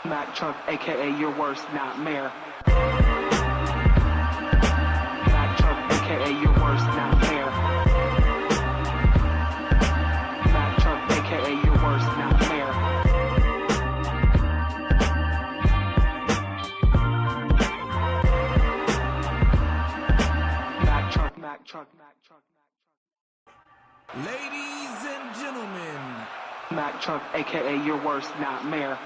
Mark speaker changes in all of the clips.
Speaker 1: Mac Truck, aka your worst nightmare. Mac Truck, aka your worst nightmare. Mac Truck, aka your worst nightmare. Mac Truck, Mac Truck, Mac Truck, Mac Truck.
Speaker 2: Ladies and gentlemen,
Speaker 1: Mac Truck, aka your worst nightmare.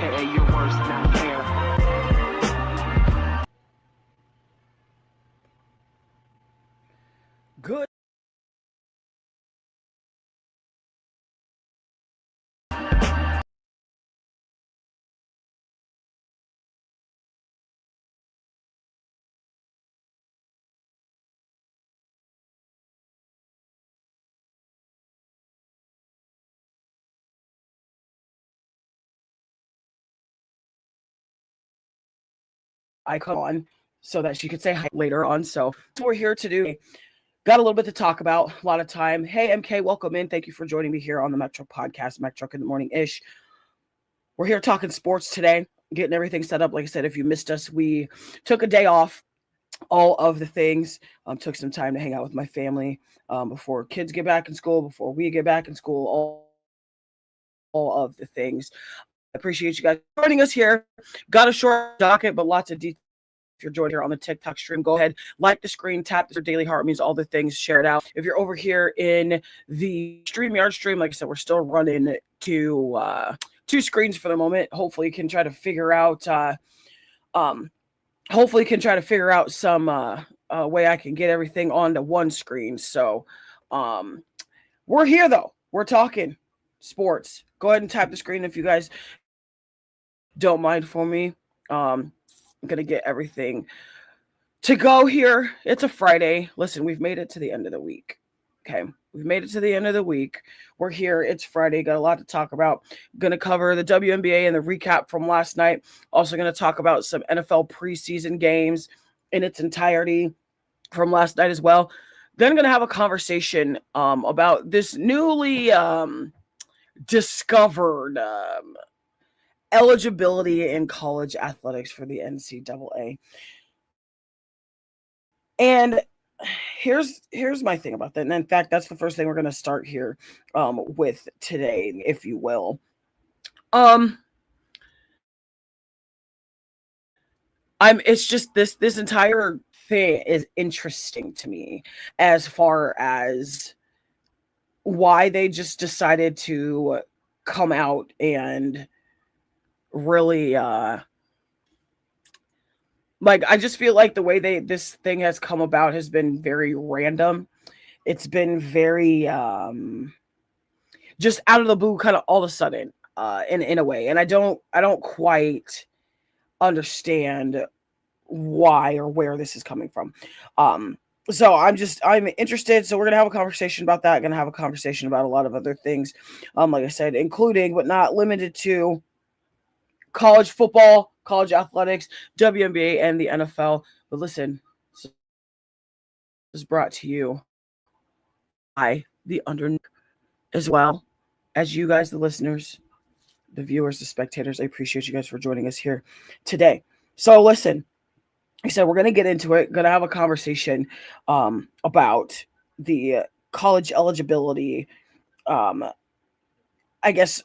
Speaker 1: AKA your worst nightmare.
Speaker 3: Good. Icon on so that she could say hi later on. So we're here to do. Got a little bit to talk about, a lot of time. Hey, MK, welcome in. Thank you for joining me here on the Metro Podcast, Mac Truck in the Morning-ish. We're here talking sports today, getting everything set up. Like I said, if you missed us, we took a day off, all of the things. Took some time to hang out with my family before kids get back in school, before we get back in school, all of the things. I appreciate you guys joining us here. Got a short docket, but lots of details. If you're joining here on the TikTok stream, go ahead, like the screen, tap the daily heart means all the things, share it out. If you're over here in the StreamYard stream, like I said, we're still running to two screens for the moment. Hopefully can try to figure out some way I can get everything onto one screen. So we're here though. We're talking sports. Go ahead and tap the screen if you guys don't mind for me. I'm going to get everything to go here. It's a Friday. Listen, we've made it to the end of the week. Okay. We've made it to the end of the week. We're here. It's Friday. Got a lot to talk about. Going to cover the WNBA and the recap from last night. Also going to talk about some NFL preseason games in its entirety from last night as well. Then going to have a conversation about this newly discovered eligibility in college athletics for the NCAA. And here's my thing about that. And in fact, that's the first thing we're going to start here with today, if you will. It's just this entire thing is interesting to me as far as why they just decided to come out and really I just feel like the way this thing has come about has been very random. It's been very just out of the blue, kind of all of a sudden, in a way. And I don't quite understand why or where this is coming from. So I'm interested. So we're gonna have a conversation about that. Gonna have a conversation about a lot of other things, like I said, including but not limited to college football, college athletics, WNBA, and the NFL. But listen, this is brought to you by the Under, as well as you guys, the listeners, the viewers, the spectators. I appreciate you guys for joining us here today. So listen, I said we're going to get into it. Going to have a conversation about the college eligibility, I guess,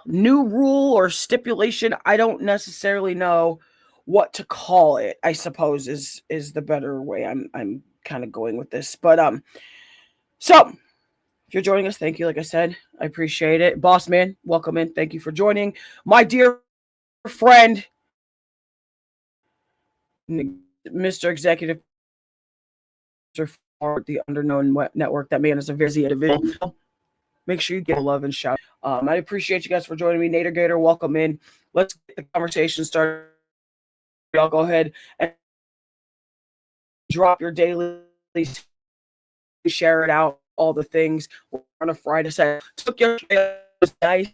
Speaker 3: new rule or stipulation. I don't necessarily know what to call it. I suppose is the better way I'm kind of going with this. But so if you're joining us, thank you. Like I said, I appreciate it. Boss man, welcome in. Thank you for joining. My dear friend, Mr. Executive for the Underknown Network. That man is a busy individual. Make sure you give love and shout. I appreciate you guys for joining me. Nader Gator, welcome in. Let's get the conversation started. Y'all go ahead and drop your daily, share it out, all the things. We're on a Friday. Set. Took yesterday was nice.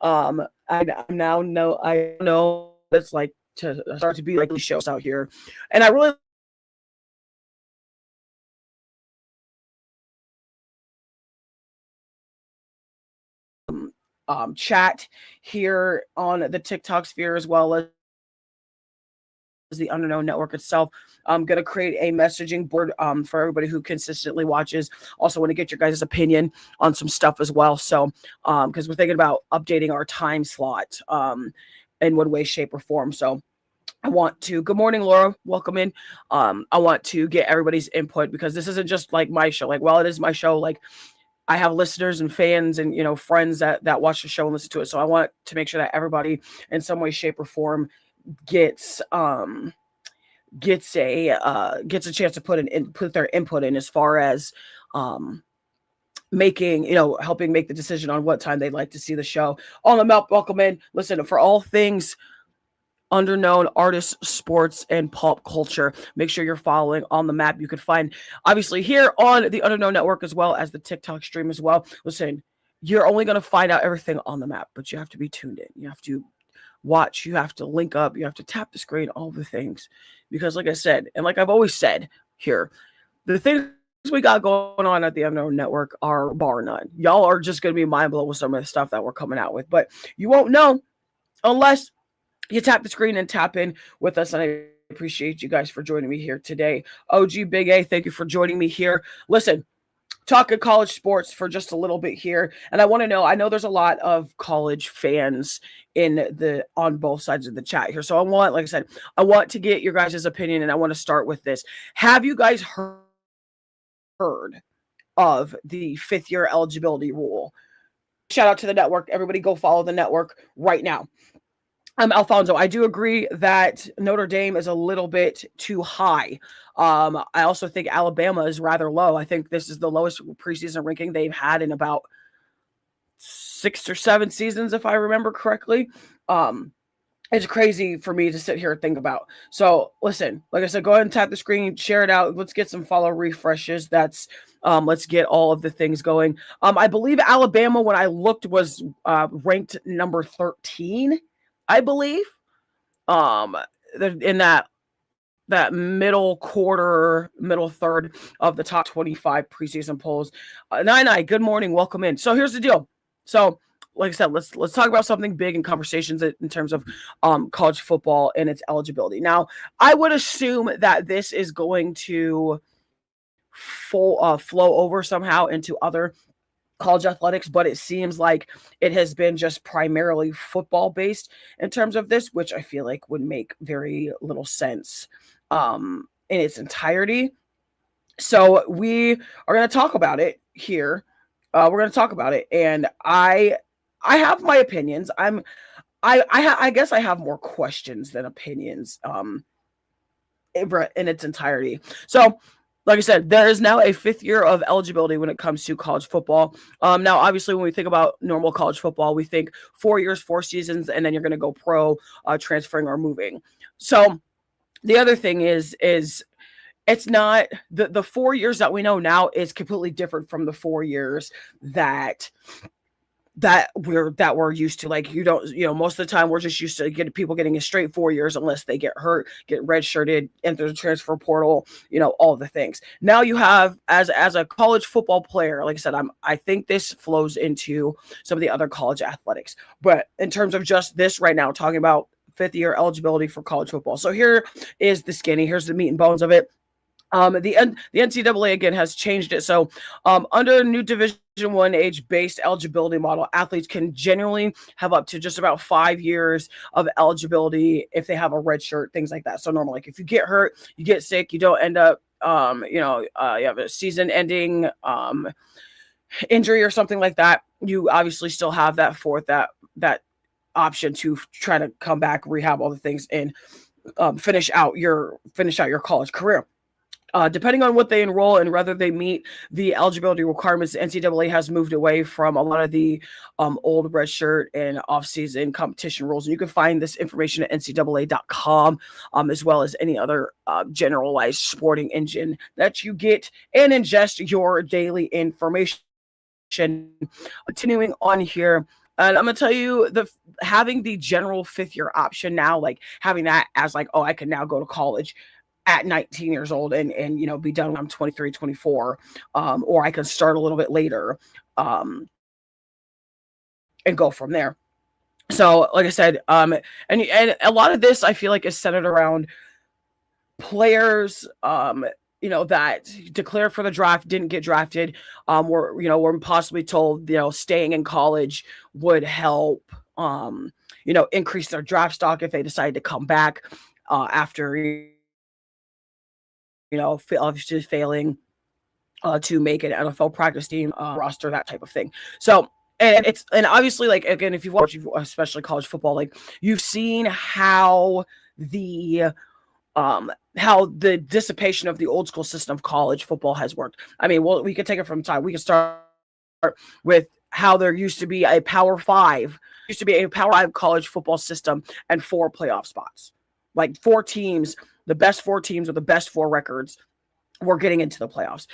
Speaker 3: I now know it's like to start to be like these shows out here, and I really chat here on the TikTok sphere as well as the Underknown Network itself. I'm going to create a messaging board for everybody who consistently watches. Also want to get your guys' opinion on some stuff as well. So, because we're thinking about updating our time slot in one way, shape, or form. So I want to, good morning, Laura, welcome in. I want to get everybody's input because this isn't just like my show. Like, while it is my show, like I have listeners and fans and, friends that watch the show and listen to it. So I want to make sure that everybody in some way, shape, or form gets a chance to put their input in as far as making, helping make the decision on what time they'd like to see the show. On the map, welcome in. Listen, for all things underknown artists, sports, and pop culture, make sure you're following On the Map. You can find obviously here on the Underknown Network as well as the TikTok stream as well. Listen, you're only going to find out everything on the map, but you have to be tuned in. You have to watch, you have to link up, you have to tap the screen, all the things. Because like I said, and like I've always said here, the things we got going on at the Unknown Network are bar none. Y'all are just going to be mind blown with some of the stuff that we're coming out with, but you won't know unless you tap the screen and tap in with us. And I appreciate you guys for joining me here today. OG Big A, thank you for joining me here. Listen, talking college sports for just a little bit here. And I know there's a lot of college fans on both sides of the chat here. So like I said, I want to get your guys' opinion, and I want to start with this. Have you guys heard of the 5th year eligibility rule? Shout out to the network. Everybody go follow the network right now. Alfonso, I do agree that Notre Dame is a little bit too high. I also think Alabama is rather low. I think this is the lowest preseason ranking they've had in about 6 or 7 seasons, if I remember correctly. It's crazy for me to sit here and think about. So listen, like I said, go ahead and tap the screen, share it out. Let's get some follow refreshes. Let's get all of the things going. I believe Alabama, when I looked, was ranked number 13. I believe, in that middle third of the top 25 preseason polls. Nine, good morning, welcome in. So here's the deal. So, like I said, let's talk about something big in conversations in terms of college football and its eligibility. Now, I would assume that this is going to flow over somehow into other college athletics, but it seems like it has been just primarily football based in terms of this, which I feel like would make very little sense in its entirety. So we are going to talk about it here. We're going to talk about it, and I have my opinions. I guess I have more questions than opinions in its entirety. So, like I said, there is now a 5th year of eligibility when it comes to college football. Now, obviously, when we think about normal college football, we think 4 years, 4 seasons, and then you're going to go pro, transferring or moving. So the other thing is it's not the 4 years that we know now is completely different from the 4 years that we're used to. Like, most of the time we're just used to people getting a straight 4 years unless they get hurt, get redshirted, enter the transfer portal, all the things. Now you have, as a college football player, like I said, I think this flows into some of the other college athletics. But in terms of just this right now, talking about 5th year eligibility for college football. So here is the skinny, here's the meat and bones of it. The NCAA again has changed it. So under a new Division I age-based eligibility model, athletes can generally have up to just about 5 years of eligibility if they have a red shirt, things like that. So normally, like, if you get hurt, you get sick, you don't end up, you have a season-ending injury or something like that, you obviously still have that that option to try to come back, rehab, all the things, and finish out your college career. Depending on what they enroll and whether they meet the eligibility requirements, the NCAA has moved away from a lot of the old redshirt and off-season competition rules. And you can find this information at ncaa.com, as well as any other generalized sporting engine that you get and ingest your daily information. Continuing on here, and I'm going to tell you, having the general 5th year option now, like having that as like, oh, I can now go to college at 19 years old and be done when I'm 23, 24, or I can start a little bit later. and go from there. So, like I said, and a lot of this I feel like is centered around players, that declared for the draft, didn't get drafted, were possibly told, staying in college would help, increase their draft stock if they decide to come back after, obviously failing to make an NFL practice team roster, that type of thing. So, and obviously, like, again, if you've watched, especially college football, like, you've seen how the dissipation of the old school system of college football has worked. I mean, well, we could take it from time. We could start with how there used to be a Power 5 college football system and 4 playoff spots. Like 4 teams, the best 4 teams with the best 4 records were getting into the playoffs.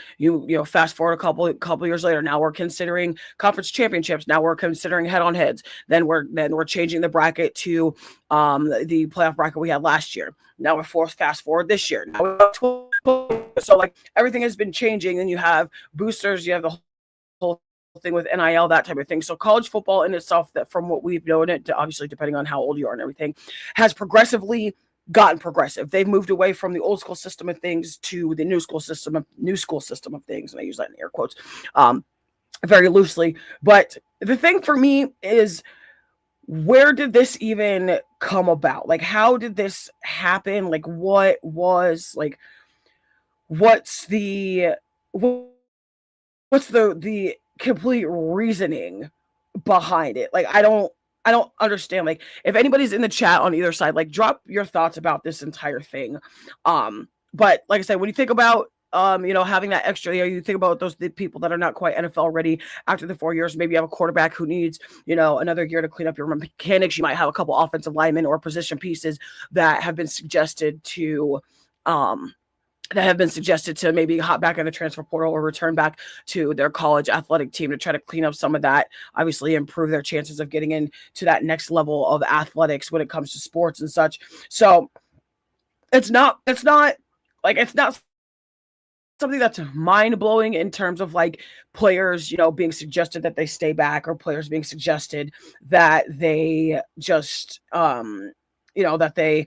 Speaker 3: Fast forward a couple years later. Now we're considering conference championships. Now we're considering head-on-heads. Then we're changing the bracket to the playoff bracket we had last year. Now we're fast forward this year. Now so like everything has been changing. And you have boosters. You have the whole thing with NIL, that type of thing. So college football in itself, that from what we've known it, obviously depending on how old you are and everything, has progressively gotten progressive. They've moved away from the old school system of things to the new school system of things. And I use that in air quotes very loosely. But the thing for me is, where did this even come about? Like, how did this happen? Like, what's the complete reasoning behind it? Like, I don't understand. Like, if anybody's in the chat on either side, like, drop your thoughts about this entire thing. But like I said, when you think about having that extra, you think about the people that are not quite NFL ready after the 4 years. Maybe you have a quarterback who needs, another year to clean up your mechanics. You might have a couple offensive linemen or position pieces that have been suggested to maybe hop back in the transfer portal or return back to their college athletic team to try to clean up some of that, obviously improve their chances of getting into that next level of athletics when it comes to sports and such. So it's not something that's mind-blowing in terms of like players, being suggested that they stay back, or players being suggested that they just, that they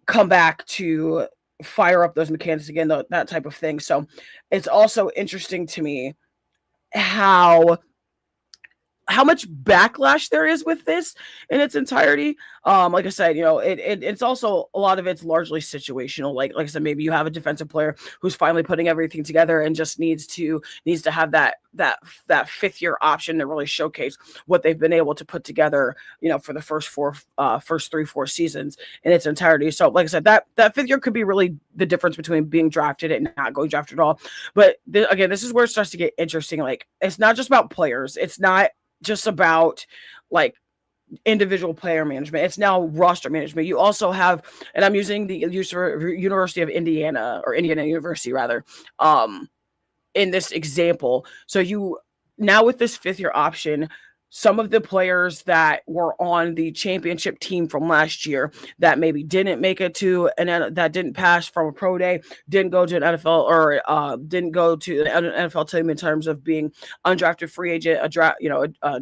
Speaker 3: come back to fire up those mechanics again, that type of thing. So it's also interesting to me how much backlash there is with this in its entirety. Like I said, it's also, a lot of it's largely situational. Like I said, maybe you have a defensive player who's finally putting everything together and just needs to have that 5th year option to really showcase what they've been able to put together, for the first 3-4 seasons in its entirety. So like I said, that 5th year could be really the difference between being drafted and not going drafted at all. But again, this is where it starts to get interesting. Like, it's not just about players. It's not just about like individual player management. It's now roster management. You also have, and I'm using the University of Indiana, or Indiana University rather, in this example. So you now, with this 5th year option, some of the players that were on the championship team from last year that maybe didn't make it to that didn't pass from a pro day, didn't go to an NFL, or didn't go to an NFL team in terms of being undrafted free agent,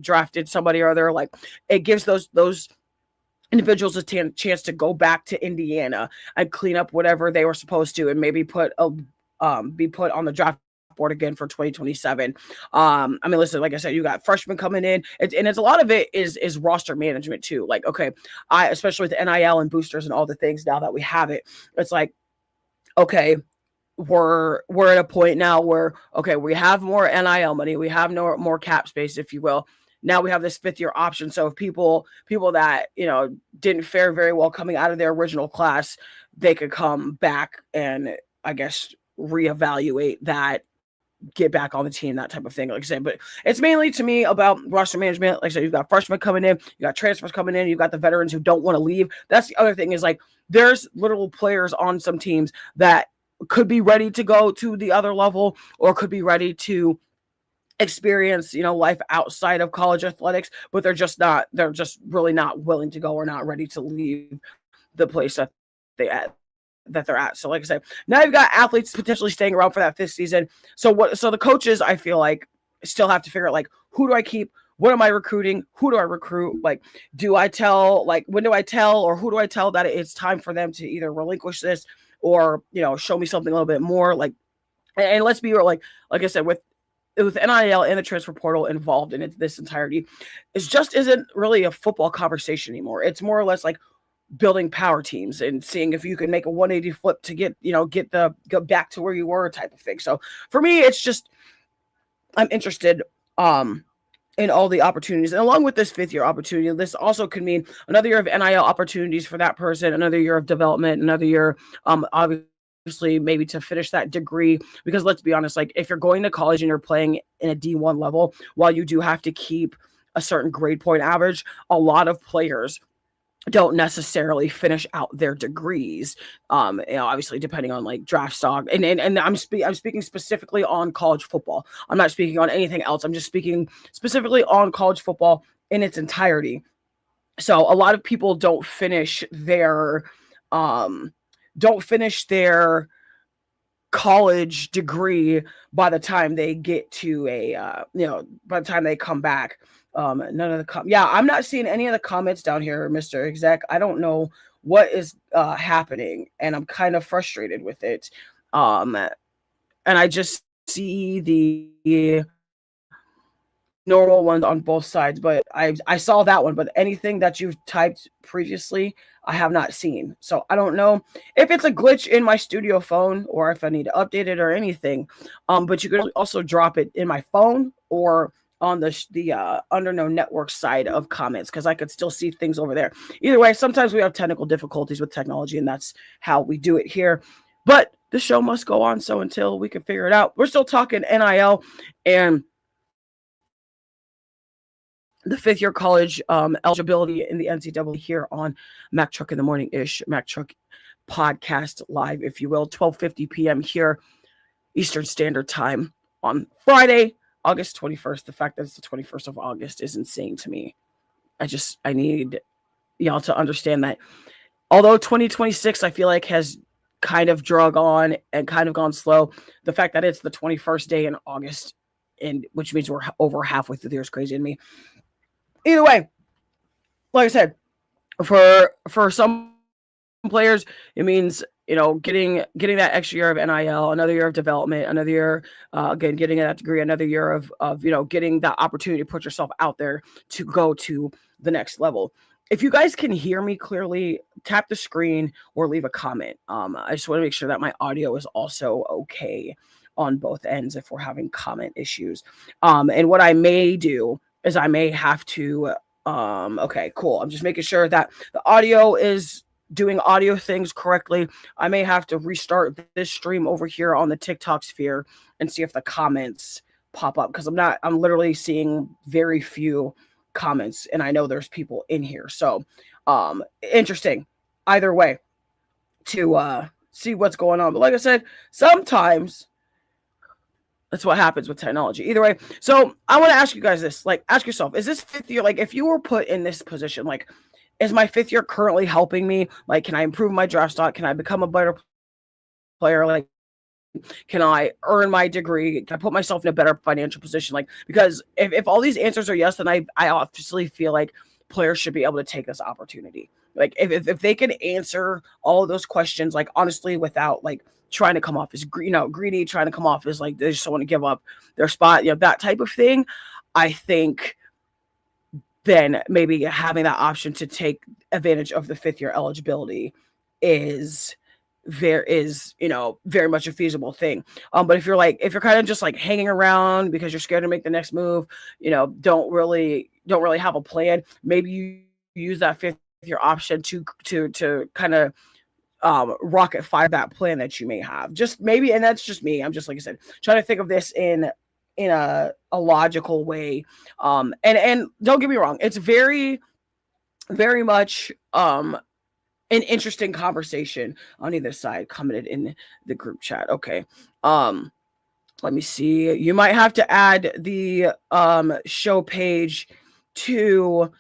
Speaker 3: drafted somebody or other. Like, it gives those individuals a chance to go back to Indiana and clean up whatever they were supposed to, and maybe be put on the draft board again for 2027. I mean, listen, like I said, you got freshmen coming in, and it's a lot of it is roster management too. Like, okay, especially with NIL and boosters and all the things now that we have it, it's like, okay, we're at a point now where, okay, we have more NIL money, we have more cap space, if you will. Now we have this 5th year option. So if people that, didn't fare very well coming out of their original class, they could come back and, I guess, reevaluate that, get back on the team, that type of thing. Like I said, but it's mainly, to me, about roster management. Like I said, you've got freshmen coming in, you got transfers coming in, you've got the veterans who don't want to leave. That's the other thing, is like, there's literal players on some teams that could be ready to go to the other level, or could be ready to experience, life outside of college athletics, but they're just really not willing to go, or not ready to leave the place that they're at. So like I said, now you've got athletes potentially staying around for that 5th season. So the coaches, I feel like, still have to figure out, like, who do I keep? what am I recruiting? Who do I recruit? Like, do I tell, like, when do I tell, or who do I tell that it's time for them to either relinquish this or, show me something a little bit more? Like, and let's be real, like I said, with NIL and the transfer portal involved in this entirety, it just isn't really a football conversation anymore. It's more or less like building power teams and seeing if you can make a 180 flip to go back to where you were, type of thing. So for me, it's just, I'm interested in all the opportunities. And along with this 5th-year opportunity, this also could mean another year of NIL opportunities for that person, another year of development, another year, obviously maybe to finish that degree. Because let's be honest, like, if you're going to college and you're playing in a D1 level, while you do have to keep a certain grade point average, a lot of players don't necessarily finish out their degrees. Obviously depending on like draft stock, and I'm speaking specifically on college football. I'm not speaking on anything else. I'm just speaking specifically on college football in its entirety. So a lot of people don't finish their college degree by the time they get to by the time they come back. None of the I'm not seeing any of the comments down here, Mr. Exec. I don't know what is happening, and I'm kind of frustrated with it. And I just see the normal ones on both sides, but I saw that one. But anything that you've typed previously, I have not seen. So I don't know if it's a glitch in my studio phone or if I need to update it or anything. But you could also drop it in my phone or on the Under No Network side of comments, because I could still see things over there. Either way, sometimes we have technical difficulties with technology, and that's how we do it here. But the show must go on. So until we can figure it out, we're still talking NIL and the 5th-year college eligibility in the NCAA here on Mac Truck in the Morning-ish, Mac Truck podcast live, if you will, 12:50 p.m. here, Eastern Standard Time on Friday, August 21st. The fact that it's the 21st of August is insane to me. I need y'all to understand that although 2026, I feel like, has kind of drug on and kind of gone slow, the fact that it's the 21st day in August, and which means we're over halfway through the year, is crazy to me. Either way, like I said, for some players, it means getting that extra year of NIL, another year of development, another year again getting that degree, another year of getting that opportunity to put yourself out there to go to the next level. If you guys can hear me clearly, tap the screen or leave a comment. I just want to make sure that my audio is also okay on both ends if we're having comment issues. And what I may do is I may have to okay, cool. I'm just making sure that the audio is doing audio things correctly. I may have to restart this stream over here on the TikTok sphere and see if the comments pop up, because I'm literally seeing very few comments, and I know there's people in here. So interesting either way to see what's going on. But like I said, sometimes that's what happens with technology. Either way, so I want to ask you guys this. Like, ask yourself, is this 5th year, like, if you were put in this position, like, is my 5th year currently helping me? Like, can I improve my draft stock? Can I become a better player? Like, can I earn my degree? Can I put myself in a better financial position? Like, because if all these answers are yes, then I obviously feel like players should be able to take this opportunity. Like, if they can answer all of those questions, like, honestly, without like trying to come off as greedy, trying to come off as like they just want to give up their spot, that type of thing, I think then maybe having that option to take advantage of the 5th year eligibility is very much a feasible thing. But if you're kind of just like hanging around because you're scared to make the next move, don't really have a plan, maybe you use that 5th year option to kind of rocket fire that plan that you may have. Just maybe, and that's just me. I'm just, like I said, trying to think of this in a logical way. And don't get me wrong, it's very, very much an interesting conversation on either side. Commented in the group chat. Okay. Let me see. You might have to add the show page to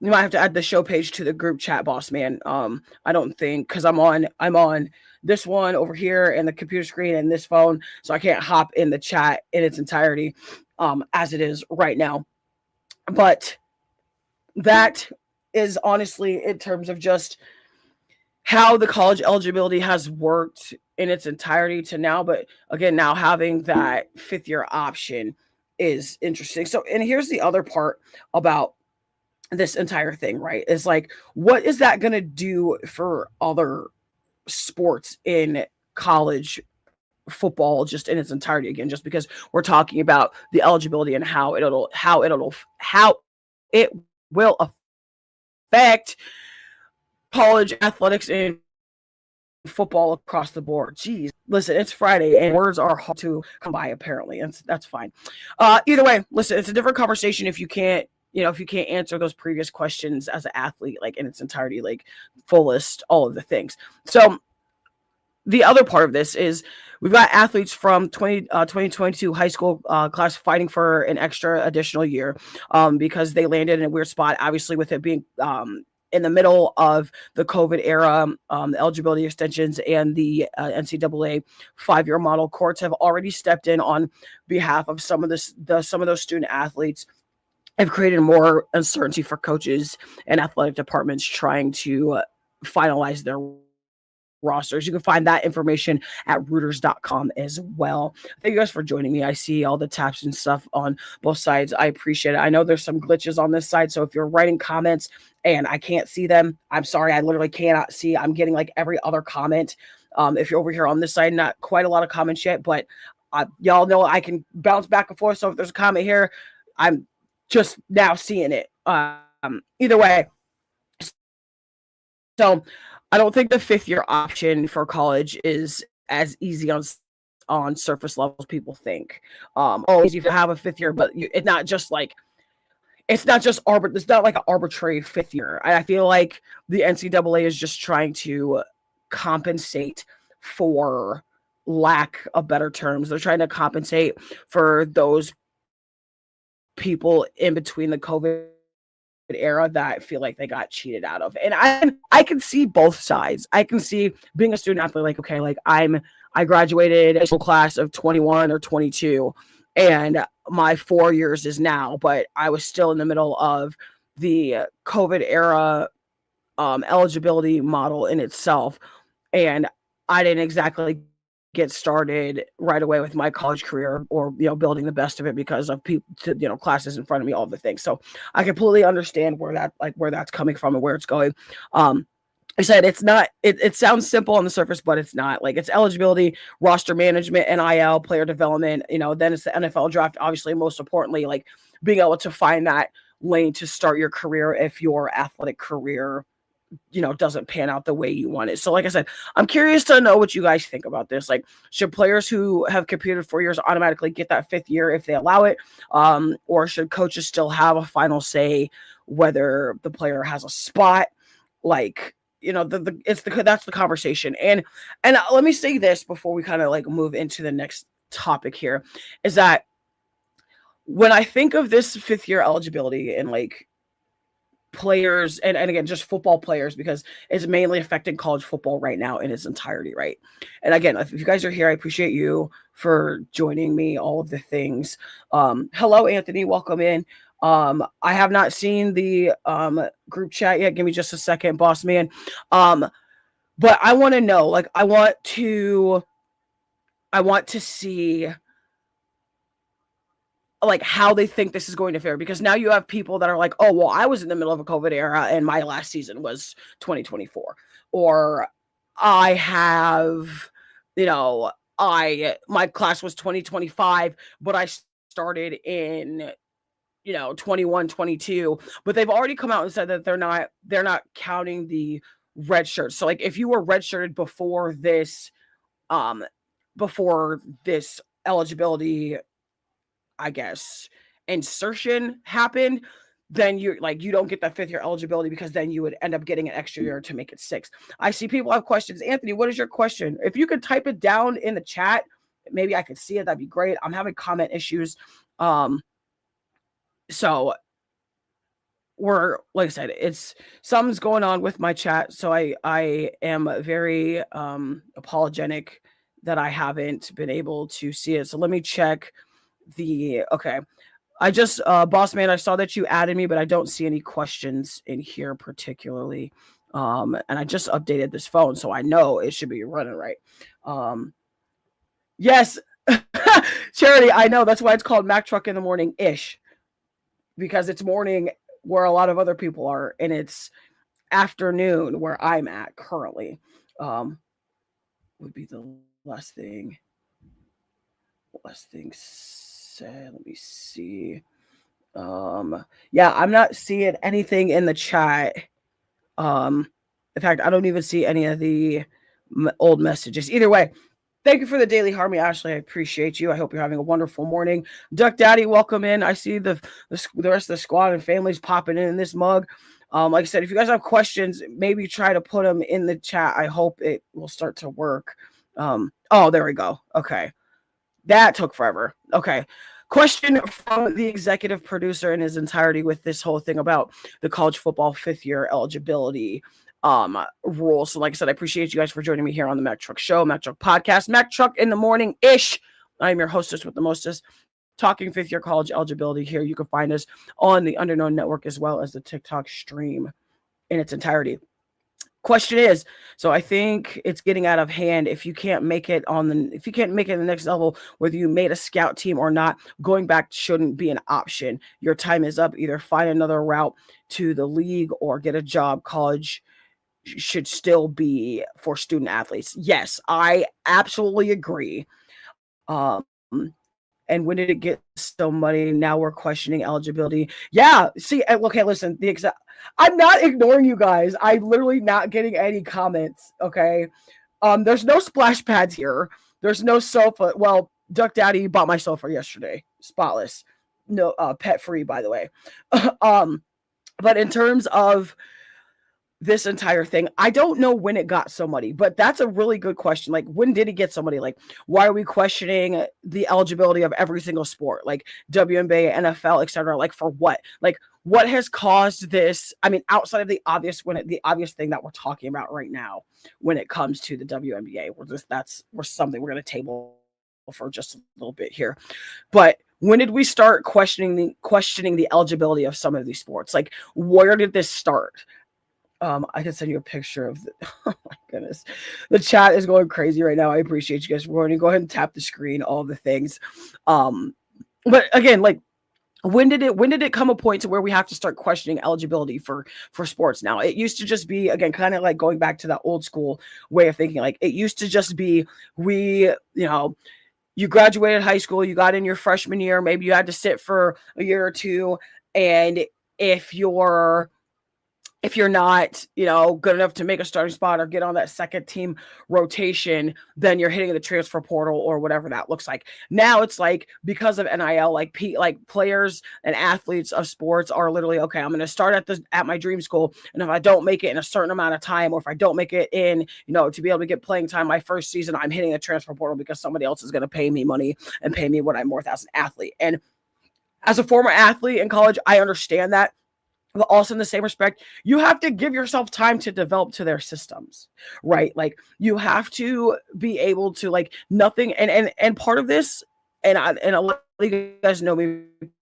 Speaker 3: the group chat, boss man. I don't think, because I'm on this one over here and the computer screen and this phone, so I can't hop in the chat in its entirety as it is right now. But that is honestly in terms of just how the college eligibility has worked in its entirety to now. But again, now having that fifth year option is interesting. So, and here's the other part about this entire thing, right? Is like, what is that going to do for other sports in college football just in its entirety? Again, just because we're talking about the eligibility and how it will affect college athletics and football across the board. Jeez, listen, it's Friday and words are hard to come by. Apparently, and that's fine. Either way, listen, it's a different conversation if you can't. If you can't answer those previous questions as an athlete, like in its entirety, like fullest, all of the things. So the other part of this is we've got athletes from 2022 high school class fighting for an extra additional year because they landed in a weird spot, obviously, with it being in the middle of the COVID era, the eligibility extensions and the NCAA 5-year model. Courts have already stepped in on behalf of some of those student athletes, have created more uncertainty for coaches and athletic departments trying to finalize their rosters. You can find that information at Reuters.com as well. Thank you guys for joining me. I see all the taps and stuff on both sides. I appreciate it. I know there's some glitches on this side, so if you're writing comments and I can't see them, I'm sorry. I literally cannot see. I'm getting like every other comment. If you're over here on this side, not quite a lot of comments yet, but y'all know I can bounce back and forth. So if there's a comment here, I'm just now seeing it. Either way, so I don't think the fifth year option for college is as easy on surface level as people think. Easy to have a fifth year, but it's not just like it's not like an arbitrary fifth year. I feel like the NCAA is just trying to compensate for lack of better terms. They're trying to compensate for those people in between the COVID era that feel like they got cheated out of. And I can see both sides. I can see being a student athlete, like, okay, like I graduated a class of 21 or 22 and my 4 years is now, but I was still in the middle of the COVID era eligibility model in itself. And I didn't exactly get started right away with my college career or, building the best of it because of people, classes in front of me, all the things. So I completely understand where that's coming from and where it's going. I said it's not, it sounds simple on the surface, but it's not. Like, it's eligibility, roster management, NIL, player development, then it's the NFL draft, obviously, most importantly, like being able to find that lane to start your career if your athletic career doesn't pan out the way you want it. So like I said, I'm curious to know what you guys think about this. Like, should players who have competed 4 years automatically get that fifth year if they allow it? Or should coaches still have a final say whether the player has a spot? Like, that's the conversation. And let me say this before we kind of like move into the next topic here, is that when I think of this fifth year eligibility and like players and again just football players, because it's mainly affecting college football right now in its entirety, right? And again, if you guys are here, I appreciate you for joining me, all of the things. Hello Anthony, welcome in. I have not seen the group chat yet. Give me just a second, boss man. But I want to know, like, I want to see like how they think this is going to fare, because now you have people that are like, oh, well, I was in the middle of a COVID era and my last season was 2024, or I have, my class was 2025, but I started in 21, 22, but they've already come out and said that they're not counting the red shirts. So like, if you were redshirted before this eligibility, I guess, insertion happened, then you don't get that fifth year eligibility, because then you would end up getting an extra year to make it 6. I see people have questions. Anthony, what is your question? If you could type it down in the chat, maybe I could see it. That'd be great. I'm having comment issues. So we're, like I said, it's something's going on with my chat. So I am very apologetic that I haven't been able to see it. So let me check okay. I just, boss man, I saw that you added me, but I don't see any questions in here particularly. And I just updated this phone, so I know it should be running right. Yes, Charity, I know that's why it's called Mac Truck in the Morning ish, because it's morning where a lot of other people are, and it's afternoon where I'm at currently. Would be the last thing. Last thing said. Let me see. Yeah, I'm not seeing anything in the chat. In fact, I don't even see any of the old messages. Either way, thank you for the daily harmony, Ashley. I appreciate you. I hope you're having a wonderful morning. Duck Daddy, welcome in. I see the rest of the squad and families popping in this mug. Like I said, if you guys have questions, maybe try to put them in the chat. I hope it will start to work. Oh, there we go. Okay. That took forever. Okay. Question from the executive producer in his entirety with this whole thing about the college football fifth year eligibility rule. So like I said, I appreciate you guys for joining me here on the Mac Truck Show, Mac Truck Podcast, Mac Truck in the Morning ish. I'm your hostess with the mostest, talking fifth year college eligibility here. You can find us on the Underknown Network as well as the TikTok stream in its entirety. Question is, so I think it's getting out of hand. If you can't make it the next level, whether you made a scout team or not, going back shouldn't be an option. Your time is up. Either find another route to the league or get a job. College should still be for student athletes. Yes, I absolutely agree. And when did it get so muddy? Now we're questioning eligibility. Yeah, see, okay, listen, I'm not ignoring you guys. I'm literally not getting any comments, okay? There's no splash pads here. There's no sofa. Well, Duck Daddy bought my sofa yesterday. Spotless. No, pet-free, by the way. But in terms of this entire thing, I don't know when it got so muddy, but that's a really good question. Like, when did it get so muddy? Like, why are we questioning the eligibility of every single sport, like WNBA, NFL, etc.? Like, for what? Like, what has caused this? I mean, outside of the obvious thing that we're talking about right now, when it comes to the WNBA, we're something we're going to table for just a little bit here. But when did we start questioning the eligibility of some of these sports? Like, where did this start? I can send you a picture of oh my goodness. The chat is going crazy right now. I appreciate you guys for joining. Go ahead and tap the screen, all the things. But again, like, when did it come a point to where we have to start questioning eligibility for sports now? It used to just be, again, kind of like going back to that old school way of thinking. Like, it used to just be, you graduated high school, you got in your freshman year, maybe you had to sit for a year or two, and if you're not, good enough to make a starting spot or get on that second team rotation, then you're hitting the transfer portal or whatever that looks like. Now it's like, because of NIL, like players and athletes of sports are literally, okay, I'm going to start at my dream school, and if I don't make it in a certain amount of time, or if I don't make it in, to be able to get playing time my first season, I'm hitting the transfer portal because somebody else is going to pay me money and pay me what I'm worth as an athlete. And as a former athlete in college, I understand that. But also, in the same respect, you have to give yourself time to develop to their systems, right? Like, you have to be able to, like, nothing. And part of this, and a lot of you guys know me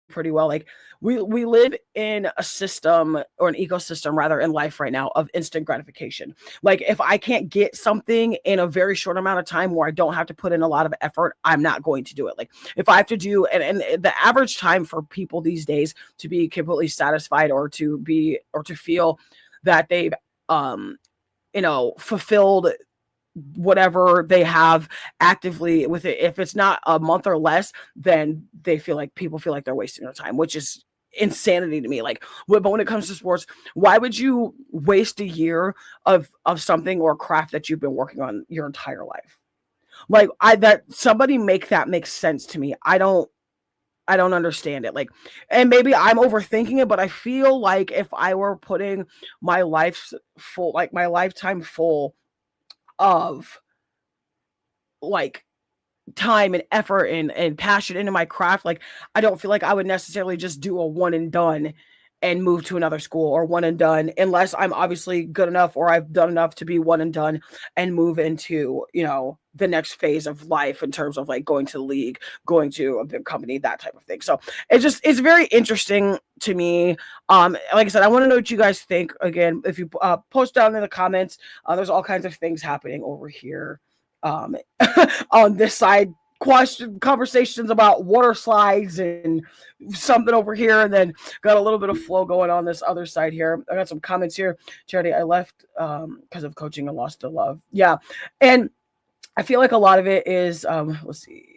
Speaker 3: pretty well. Like, we live in a system, or an ecosystem rather, in life right now, of instant gratification. Like, if I can't get something in a very short amount of time where I don't have to put in a lot of effort, I'm not going to do it. Like, if I have to do, and the average time for people these days to be completely satisfied, or to feel that they've fulfilled whatever they have actively with it, if it's not a month or less, then people feel like they're wasting their time, which is insanity to me. Like, but when it comes to sports, why would you waste a year of something or craft that you've been working on your entire life? Like, that somebody make that make sense to me. I don't understand it. Like, and maybe I'm overthinking it, but I feel like if I were putting my lifetime full of, like, time and effort and passion into my craft, like, I don't feel like I would necessarily just do a one and done and move to another school or one and done, unless I'm obviously good enough or I've done enough to be one and done and move into, the next phase of life in terms of like going to the league, going to a big company, that type of thing. So it's very interesting to me. Like I said, I want to know what you guys think. Again, if you post down in the comments, there's all kinds of things happening over here on this side. Conversations about water slides and something over here, and then got a little bit of flow going on this other side here. I got some comments here. Charity, I left because of coaching and lost the love. Yeah, and I feel like a lot of it is let's see.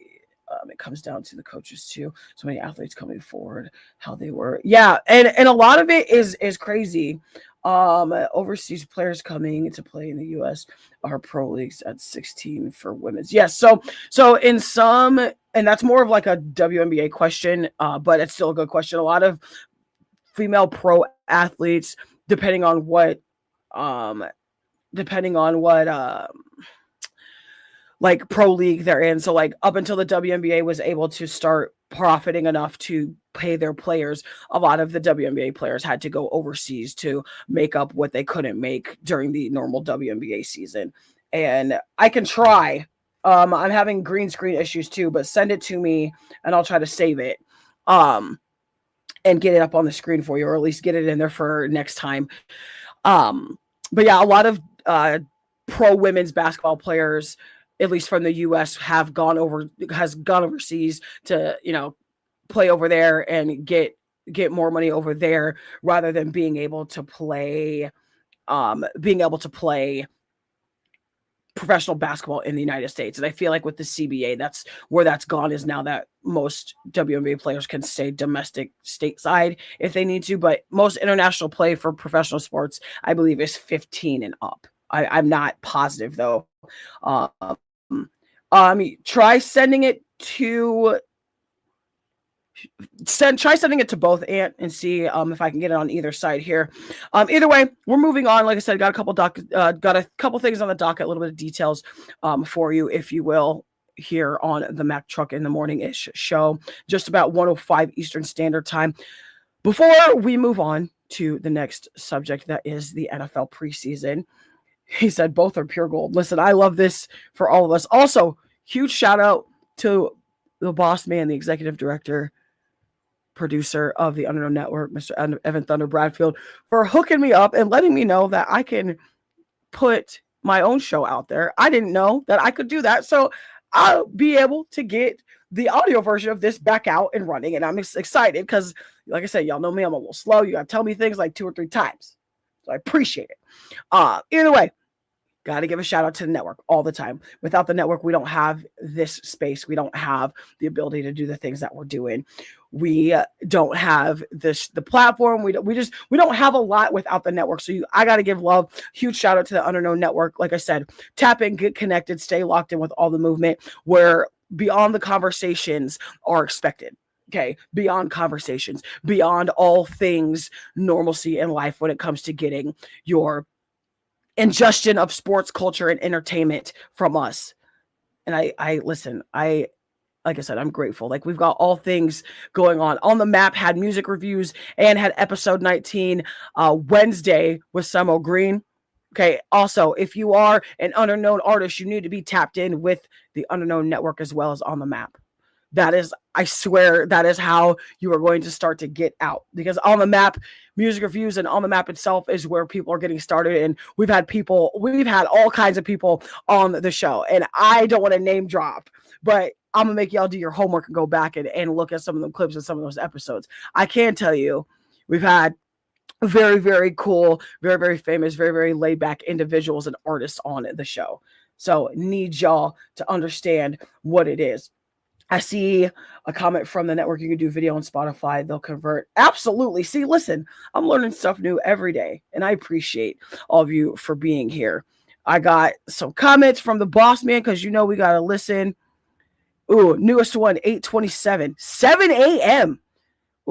Speaker 3: It comes down to the coaches too. So many athletes coming forward, how they were. Yeah, and a lot of it is crazy. Overseas players coming to play in the U.S. are pro leagues at 16 for women's. Yes, so in some, and that's more of like a WNBA question, but it's still a good question. A lot of female pro athletes, depending on what like pro league they're in. So like up until the WNBA was able to start profiting enough to pay their players, a lot of the WNBA players had to go overseas to make up what they couldn't make during the normal WNBA season. And I can try. I'm having green screen issues too, but send it to me and I'll try to save it. And get it up on the screen for you, or at least get it in there for next time. But yeah, a lot of pro women's basketball players, at least from the U.S., has gone overseas to, play over there and get more money over there rather than being able to play professional basketball in the United States. And I feel like with the CBA, that's where that's gone, is now that most WNBA players can stay domestic stateside if they need to. But most international play for professional sports, I believe, is 15 and up. I'm not positive though. Try sending it to both, Ant, and see if I can get it on either side here. Either way, we're moving on. Like I said, got a couple things on the docket, a little bit of details for you, if you will, here on the Mac Truck in the Morning-ish show, just about 1:05 Eastern Standard Time. Before we move on to the next subject, that is the NFL preseason, he said both are pure gold. Listen, I love this for all of us. Also, huge shout out to the boss man, the executive director, producer of the Underdog Network, Mr. Evan Thunder Bradfield, for hooking me up and letting me know that I can put my own show out there. I didn't know that I could do that. So I'll be able to get the audio version of this back out and running. And I'm excited because, like I said, y'all know me, I'm a little slow. You got to tell me things like 2 or 3 times. So I appreciate it. Either way, got to give a shout out to the network all the time. Without the network, we don't have this space. We don't have the ability to do the things that we're doing. We don't have the platform. We don't have a lot without the network. So I got to give love. Huge shout out to the Underknown Network. Like I said, tap in, get connected, stay locked in with all the movement where beyond the conversations are expected. Okay, beyond conversations, beyond all things normalcy in life when it comes to getting your ingestion of sports culture and entertainment from us. And I listen, like I said, I'm grateful. Like, we've got all things going on the map, had music reviews and had episode 19 Wednesday with Samo Green. Okay. Also, if you are an Underknown artist, you need to be tapped in with the Underknown Network as well as on the map. That is, I swear, that is how you are going to start to get out, because on the map, music reviews and on the map itself is where people are getting started. And we've had all kinds of people on the show, and I don't want to name drop, but I'm gonna make y'all do your homework and go back and look at some of the clips and some of those episodes. I can tell you, we've had very, very cool, very, very famous, very, very laid back individuals and artists on the show. So need y'all to understand what it is. I see a comment from the network. You can do video on Spotify. They'll convert. Absolutely. See, listen, I'm learning stuff new every day, and I appreciate all of you for being here. I got some comments from the boss man, because we got to listen. Ooh, newest one, 8:27, 7 a.m.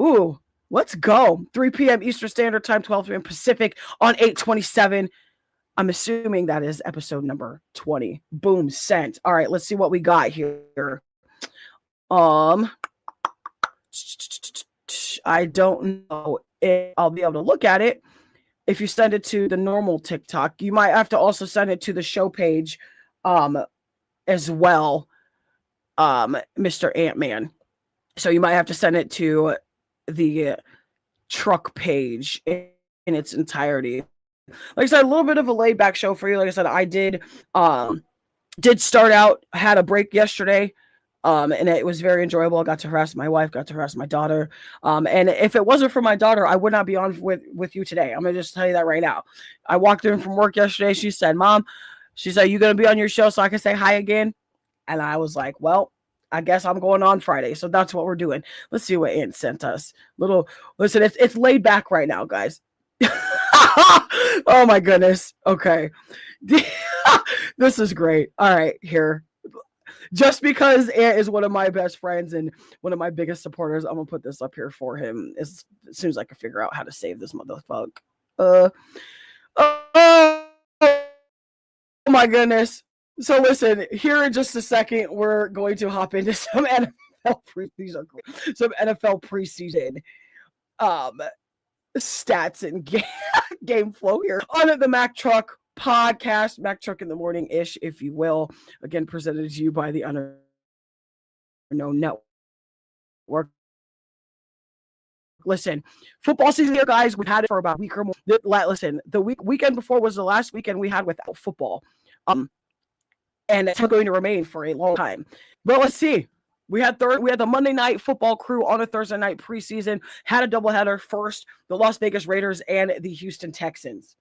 Speaker 3: Ooh, let's go. 3 p.m. Eastern Standard Time, 12 p.m. Pacific on 8:27. I'm assuming that is episode number 20. Boom, sent. All right, let's see what we got here. I don't know if I'll be able to look at it. If you send it to the normal TikTok, you might have to also send it to the show page as well, Mr. Ant-Man. So you might have to send it to the truck page in its entirety. Like I said, a little bit of a laid back show for you. Like I said, I did start out, had a break yesterday. And it was very enjoyable. I got to harass my wife, got to harass my daughter. And if it wasn't for my daughter, I would not be on with you today. I'm going to just tell you that right now. I walked in from work yesterday. She said, Mom, she said, you going to be on your show so I can say hi again? And I was like, well, I guess I'm going on Friday. So that's what we're doing. Let's see what Aunt sent us. Listen, it's laid back right now, guys. Oh my goodness. Okay. This is great. All right, here. Just because Ant is one of my best friends and one of my biggest supporters, I'm gonna put this up here for him as soon as I can figure out how to save this motherfucker. Oh my goodness. So listen, here in just a second, we're going to hop into some NFL preseason stats and game flow here on the Mack Truck podcast, Mack Truck in the morning ish, if you will. Again, presented to you by the Unknown Network. Listen, football season here, guys. We've had it for about a week or more. Listen, the weekend before was the last weekend we had without football. And it's going to remain for a long time. But let's see. We had the Monday night football crew on a Thursday night preseason, had a doubleheader first, the Las Vegas Raiders and the Houston Texans.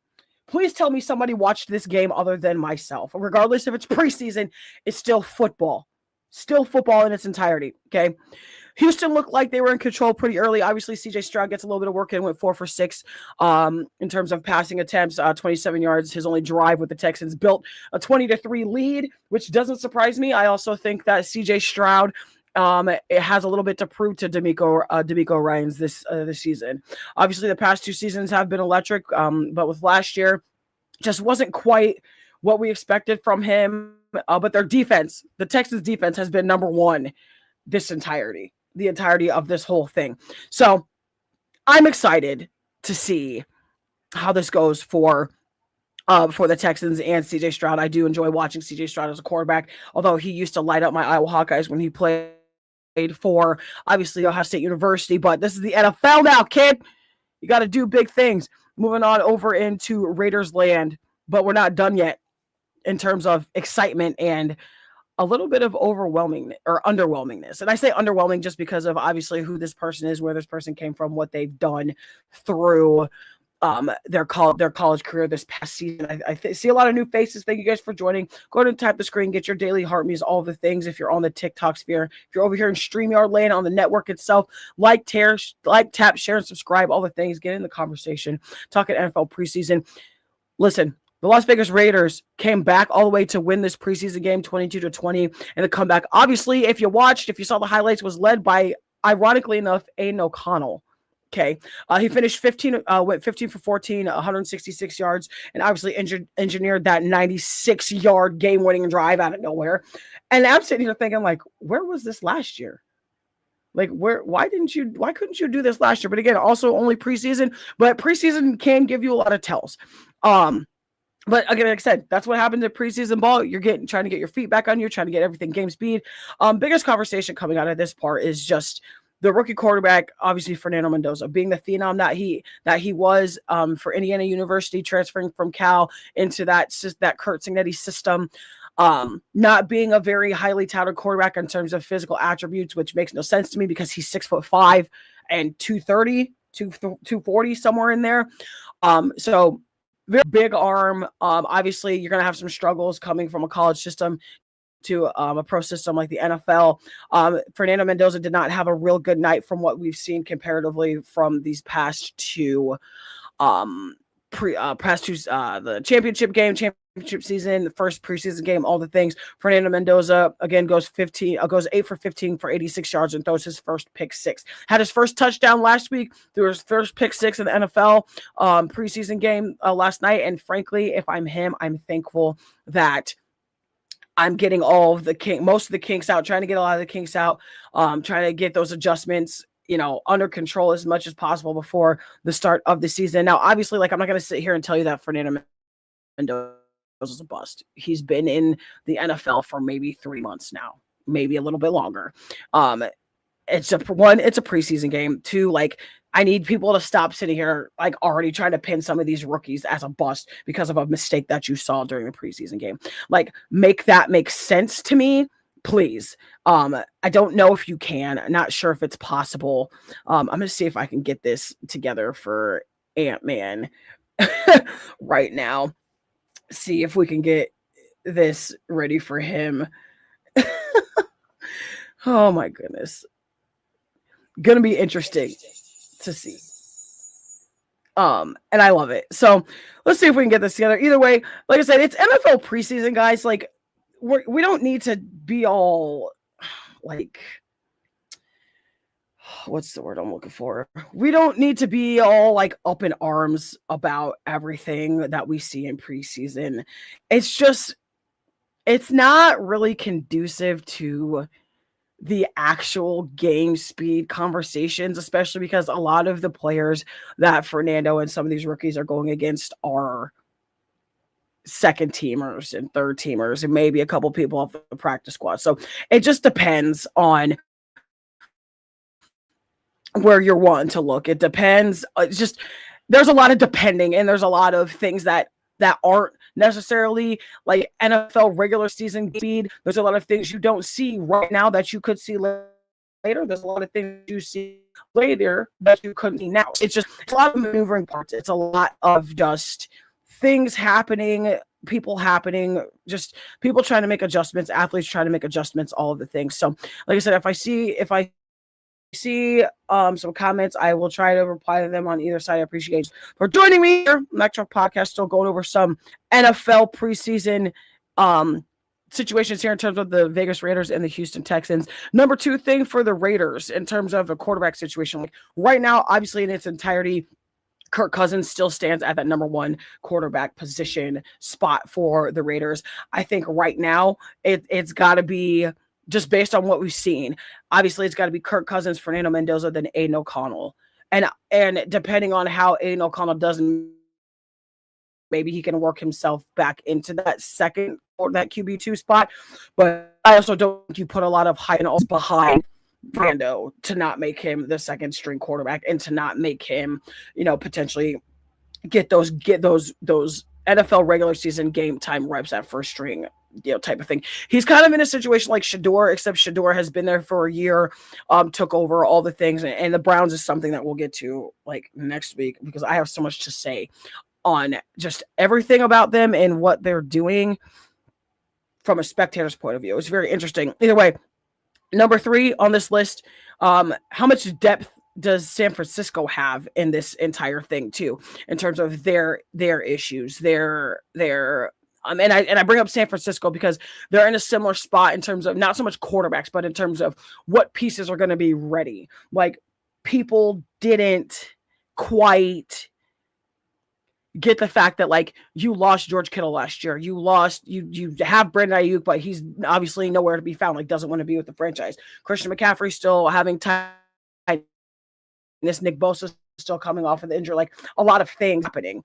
Speaker 3: Please tell me somebody watched this game other than myself. Regardless if it's preseason, it's still football. Still football in its entirety, okay? Houston looked like they were in control pretty early. Obviously, CJ Stroud gets a little bit of work in, went 4 for 6 in terms of passing attempts, 27 yards. His only drive with the Texans built a 20-3 lead, which doesn't surprise me. I also think that CJ Stroud it has a little bit to prove to DeMeco Ryans this season. Obviously, the past 2 seasons have been electric, but with last year, just wasn't quite what we expected from him. But their defense, the Texans' defense, has been number 1 the entirety of this whole thing. So I'm excited to see how this goes for the Texans and CJ Stroud. I do enjoy watching CJ Stroud as a quarterback, although he used to light up my Iowa Hawkeyes when he played for, obviously, Ohio State University. But this is the NFL now, kid. You got to do big things. Moving on over into Raiders land, but we're not done yet in terms of excitement and a little bit of underwhelmingness. And I say underwhelming just because of obviously who this person is, where this person came from, what they've done through their college career this past season. I see a lot of new faces. Thank you guys for joining. Go ahead and tap the screen, get your daily heart me's, all the things. If you're on the TikTok sphere, if you're over here in StreamYard land on the network itself, tap, share, and subscribe, all the things. Get in the conversation. Talking NFL preseason. Listen, the Las Vegas Raiders came back all the way to win this preseason game, 22-20, and the comeback. Obviously, if you saw the highlights, was led by, ironically enough, Aiden O'Connell. Okay, he finished 15 for 14, 166 yards, and obviously engineered that 96-yard game-winning drive out of nowhere. And I'm sitting here thinking, like, where was this last year? Like, why couldn't you do this last year? But again, also only preseason, but preseason can give you a lot of tells. But again, like I said, that's what happens at preseason ball. You're trying to get your feet back on you, trying to get everything game speed. Biggest conversation coming out of this part is just the rookie quarterback, obviously Fernando Mendoza, being the phenom that he was for Indiana University, transferring from Cal into that Kurt Cignetti system. Not being a very highly touted quarterback in terms of physical attributes, which makes no sense to me because he's 6'5" and 230, 240, somewhere in there. So very big arm. Obviously, you're going to have some struggles coming from a college system to a pro system like the NFL. Fernando Mendoza did not have a real good night from what we've seen comparatively from these past two, the championship season, the first preseason game, all the things. Fernando Mendoza again goes 8 for 15 for 86 yards and throws his first pick 6. Had his first touchdown last week, threw his first pick 6 in the NFL preseason game last night. And frankly, if I'm him, I'm thankful that I'm getting most of the kinks out, trying to get a lot of the kinks out, trying to get those adjustments under control as much as possible before the start of the season. Now, obviously, like, I'm not going to sit here and tell you that Fernando Mendoza is a bust. He's been in the NFL for maybe 3 months now, maybe a little bit longer. It's a preseason game. Two, like, I need people to stop sitting here like already trying to pin some of these rookies as a bust because of a mistake that you saw during the preseason game. Like, make that make sense to me, please. I don't know if you can. I'm not sure if it's possible. I'm gonna see if I can get this together for Ant-Man right now. See if we can get this ready for him. Oh my goodness. Gonna be interesting to see. And I love it. So let's see if we can get this together. Either way, like I said, it's NFL preseason, guys. Like, we don't need to be all like, what's the word I'm looking for? We don't need to be all like up in arms about everything that we see in preseason. It's not really conducive to the actual game speed conversations, especially because a lot of the players that Fernando and some of these rookies are going against are second teamers and third teamers and maybe a couple people off the practice squad. So it just depends on where you're wanting to look. It depends. It's just, there's a lot of depending, and there's a lot of things that aren't necessarily like NFL regular season speed. There's a lot of things you don't see right now that you could see later. There's a lot of things you see later that you couldn't see now. It's a lot of maneuvering parts. It's a lot of just things happening, people happening, just people trying to make adjustments, athletes trying to make adjustments, all of the things. So like I said, if I see some comments, I will try to reply to them on either side. I appreciate you for joining me here. MacTruck Podcast, still going over some NFL preseason situations here in terms of the Vegas Raiders and the Houston Texans. Number two thing for the Raiders in terms of a quarterback situation, like right now, obviously in its entirety, Kirk Cousins still stands at that number one quarterback position spot for the Raiders. I think right now it's got to be, just based on what we've seen, obviously it's got to be Kirk Cousins, Fernando Mendoza, then Aiden O'Connell. And depending on how Aiden O'Connell does, maybe he can work himself back into that second or that QB2 spot. But I also don't think you put a lot of hype behind Brando to not make him the second string quarterback and to not make him, potentially get those NFL regular season game time reps at first string, type of thing. He's kind of in a situation like Shador, except Shador has been there for a year, took over all the things, and the Browns is something that we'll get to like next week because I have so much to say on just everything about them and what they're doing from a spectator's point of view. It's very interesting. Either way, number three on this list, how much depth does San Francisco have in this entire thing too, in terms of their issues, and I bring up San Francisco because they're in a similar spot in terms of not so much quarterbacks, but in terms of what pieces are going to be ready. Like, people didn't quite get the fact that, like, you lost George Kittle last year. You have Brandon Ayuk, but he's obviously nowhere to be found. Like, doesn't want to be with the franchise. Christian McCaffrey still having time. This Nick Bosa still coming off of the injury. Like, a lot of things happening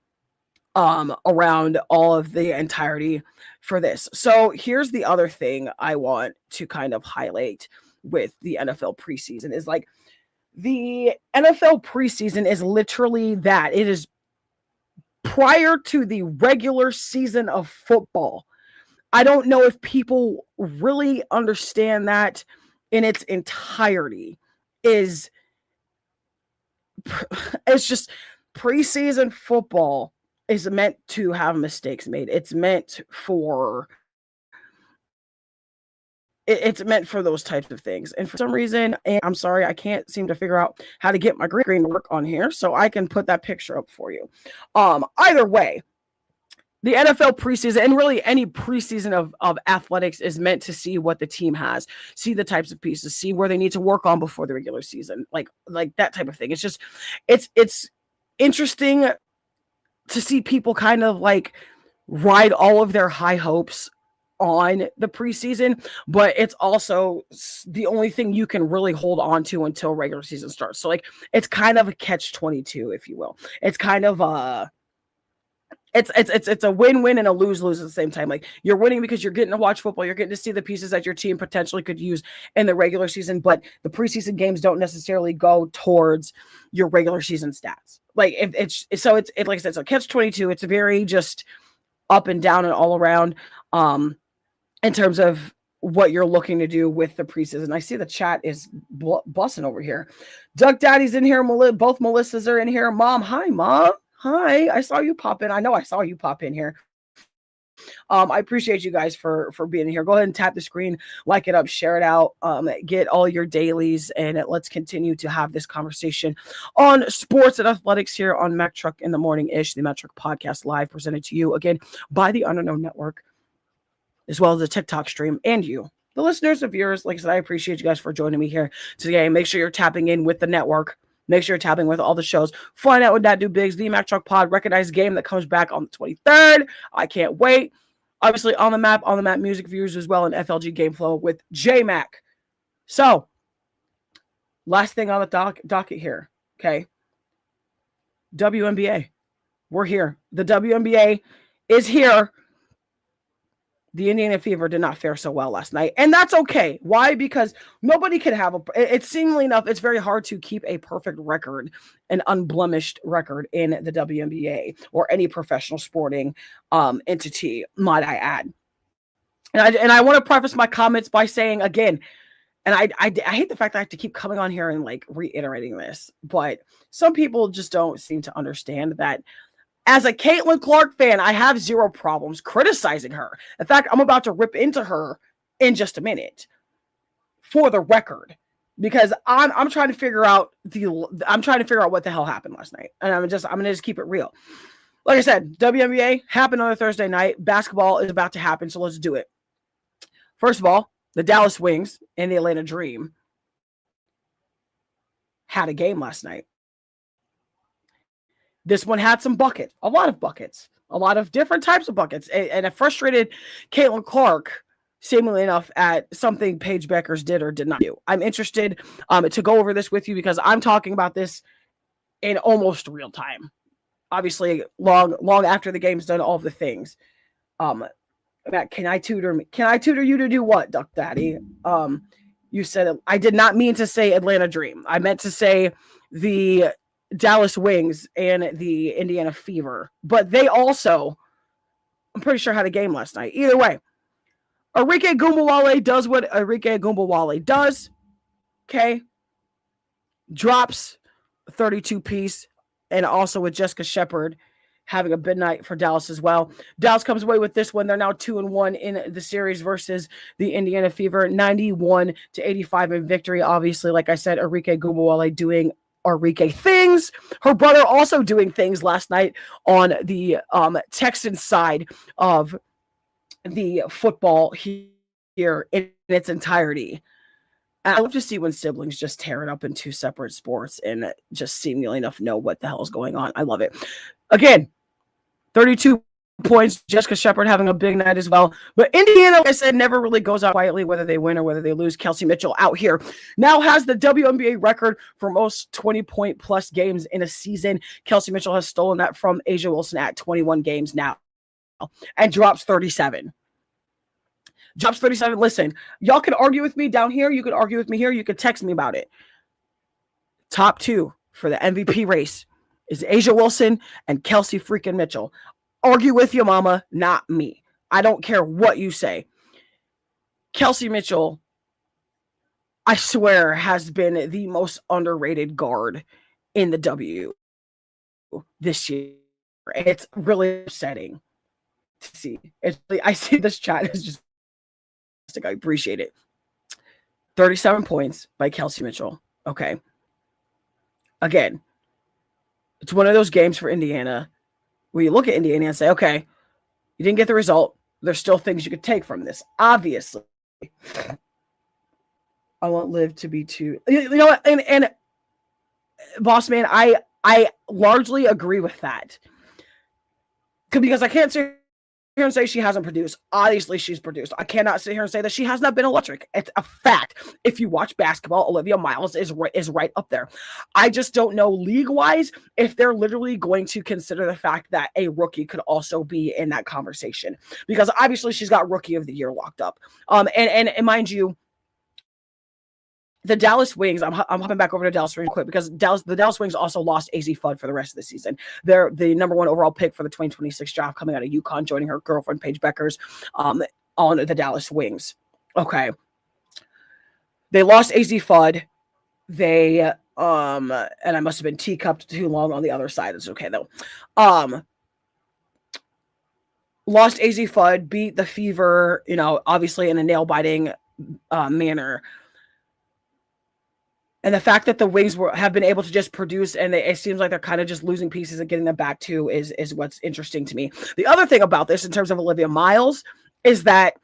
Speaker 3: around all of the entirety for this. So here's the other thing I want to kind of highlight with the NFL preseason is, like, the NFL preseason is literally that. It is prior to the regular season of football. I don't know if people really understand that in its entirety. It's just preseason football is meant to have mistakes made. It's meant for those types of things. And for some reason, and I'm sorry, I can't seem to figure out how to get my green screen to work on here so I can put that picture up for you. Either way, the NFL preseason and really any preseason of athletics is meant to see what the team has, see the types of pieces, see where they need to work on before the regular season, like that type of thing. It's just, it's interesting to see people kind of like ride all of their high hopes on the preseason, but it's also the only thing you can really hold on to until regular season starts. So like it's kind of a catch-22, if you will. It's kind of it's a win-win and a lose-lose at the same time. Like you're winning because you're getting to watch football, you're getting to see the pieces that your team potentially could use in the regular season, but the preseason games don't necessarily go towards your regular season stats. Like if it's like I said, so catch-22. It's very just up and down and all around in terms of what you're looking to do with the preseason. I see the chat is bussing over here. Duck Daddy's in here. Both Melissas are in here. Mom, hi, Mom. Hi, I saw you pop in. I know I saw you pop in here. I appreciate you guys for being here. Go ahead and tap the screen, like it up, share it out, get all your dailies, and let's continue to have this conversation on sports and athletics here on Mack Truck in the Morning-ish, the Mack Truck Podcast live, presented to you again by the Underknown Network, as well as the TikTok stream, and you, the listeners of yours. Like I said, I appreciate you guys for joining me here today. Make sure you're tapping in with the network. Make sure you're tapping with all the shows. Find out what that do bigs. The Mack Truck Pod, recognized game that comes back on the 23rd. I can't wait. Obviously, on the map music views as well, and FLG Game Flow with J-Mac. So, last thing on the docket here, okay? WNBA. We're here. The WNBA is here. The Indiana Fever did not fare so well last night, and that's okay. Why? Because nobody can have it's seemingly enough, it's very hard to keep a perfect record, an unblemished record in the WNBA or any professional sporting entity, might I add. And I want to preface my comments by saying again, and I hate the fact that I have to keep coming on here and like reiterating this, but some people just don't seem to understand that. As a Caitlin Clark fan, I have zero problems criticizing her. In fact, I'm about to rip into her in just a minute, for the record, because I'm trying to figure out what the hell happened last night, and I'm gonna just keep it real. Like I said, WNBA happened on a Thursday night. Basketball is about to happen, so let's do it. First of all, the Dallas Wings and the Atlanta Dream had a game last night. This one had some buckets, a lot of buckets, a lot of different types of buckets, and it frustrated Caitlin Clark, seemingly enough, at something Paige Beckers did or did not do. I'm interested to go over this with you because I'm talking about this in almost real time. Obviously, long after the game's done, all of the things. Matt, can I tutor you to do what, Duck Daddy? You said I did not mean to say Atlanta Dream. I meant to say the Dallas Wings and the Indiana Fever, but they also, I'm pretty sure, had a game last night. Either way, Arike Gumbawale does what Arike Gumbawale does. Okay, drops a 32-piece, and also with Jessica Shepard having a big night for Dallas as well. Dallas comes away with this one. They're now 2-1 in the series versus the Indiana Fever, 91-85 in victory. Obviously, like I said, Arike Gumbawale doing Arike things. Her brother also doing things last night on the Texans side of the football here in its entirety. I love to see when siblings just tear it up in two separate sports and just seemingly enough know what the hell is going on. I love it. Again, 32 points. Jessica Shepard having a big night as well. But Indiana, like I said, never really goes out quietly, whether they win or whether they lose. Kelsey Mitchell out here now has the WNBA record for most 20-point plus games in a season. Kelsey Mitchell has stolen that from Asia Wilson at 21 games now and drops 37. Listen, y'all can argue with me down here. You can argue with me here. You can text me about it. Top two for the MVP race is Asia Wilson and Kelsey freaking Mitchell. Argue with your mama, not me. I don't care what you say. Kelsey Mitchell, I swear, has been the most underrated guard in the W this year. And it's really upsetting to see. I see this chat is just, I appreciate it. 37 points by Kelsey Mitchell. Okay. Again, it's one of those games for Indiana where you look at Indiana and say, okay, you didn't get the result. There's still things you could take from this. Obviously. I want Liv to be too. You know what? And boss man, I largely agree with that. Because I can't say here and say she hasn't produced. Obviously, she's produced. I cannot sit here and say that she has not been electric. It's a fact. If you watch basketball, Olivia Miles is right up there. I just don't know league-wise if they're literally going to consider the fact that a rookie could also be in that conversation, because obviously she's got Rookie of the Year locked up. And mind you, the Dallas Wings, I'm hopping back over to Dallas real quick because the Dallas Wings also lost AZ Fudd for the rest of the season. They're the number 1 overall pick for the 2026 draft, coming out of UConn, joining her girlfriend Paige Beckers on the Dallas Wings. Okay. They lost AZ Fudd. They and I must have been teacupped too long on the other side. It's okay though. Lost AZ Fudd, beat the Fever, obviously in a nail-biting manner. And the fact that the Wings have been able to just produce, and it seems like they're kind of just losing pieces and getting them back too, is what's interesting to me. The other thing about this, in terms of Olivia Miles, is that,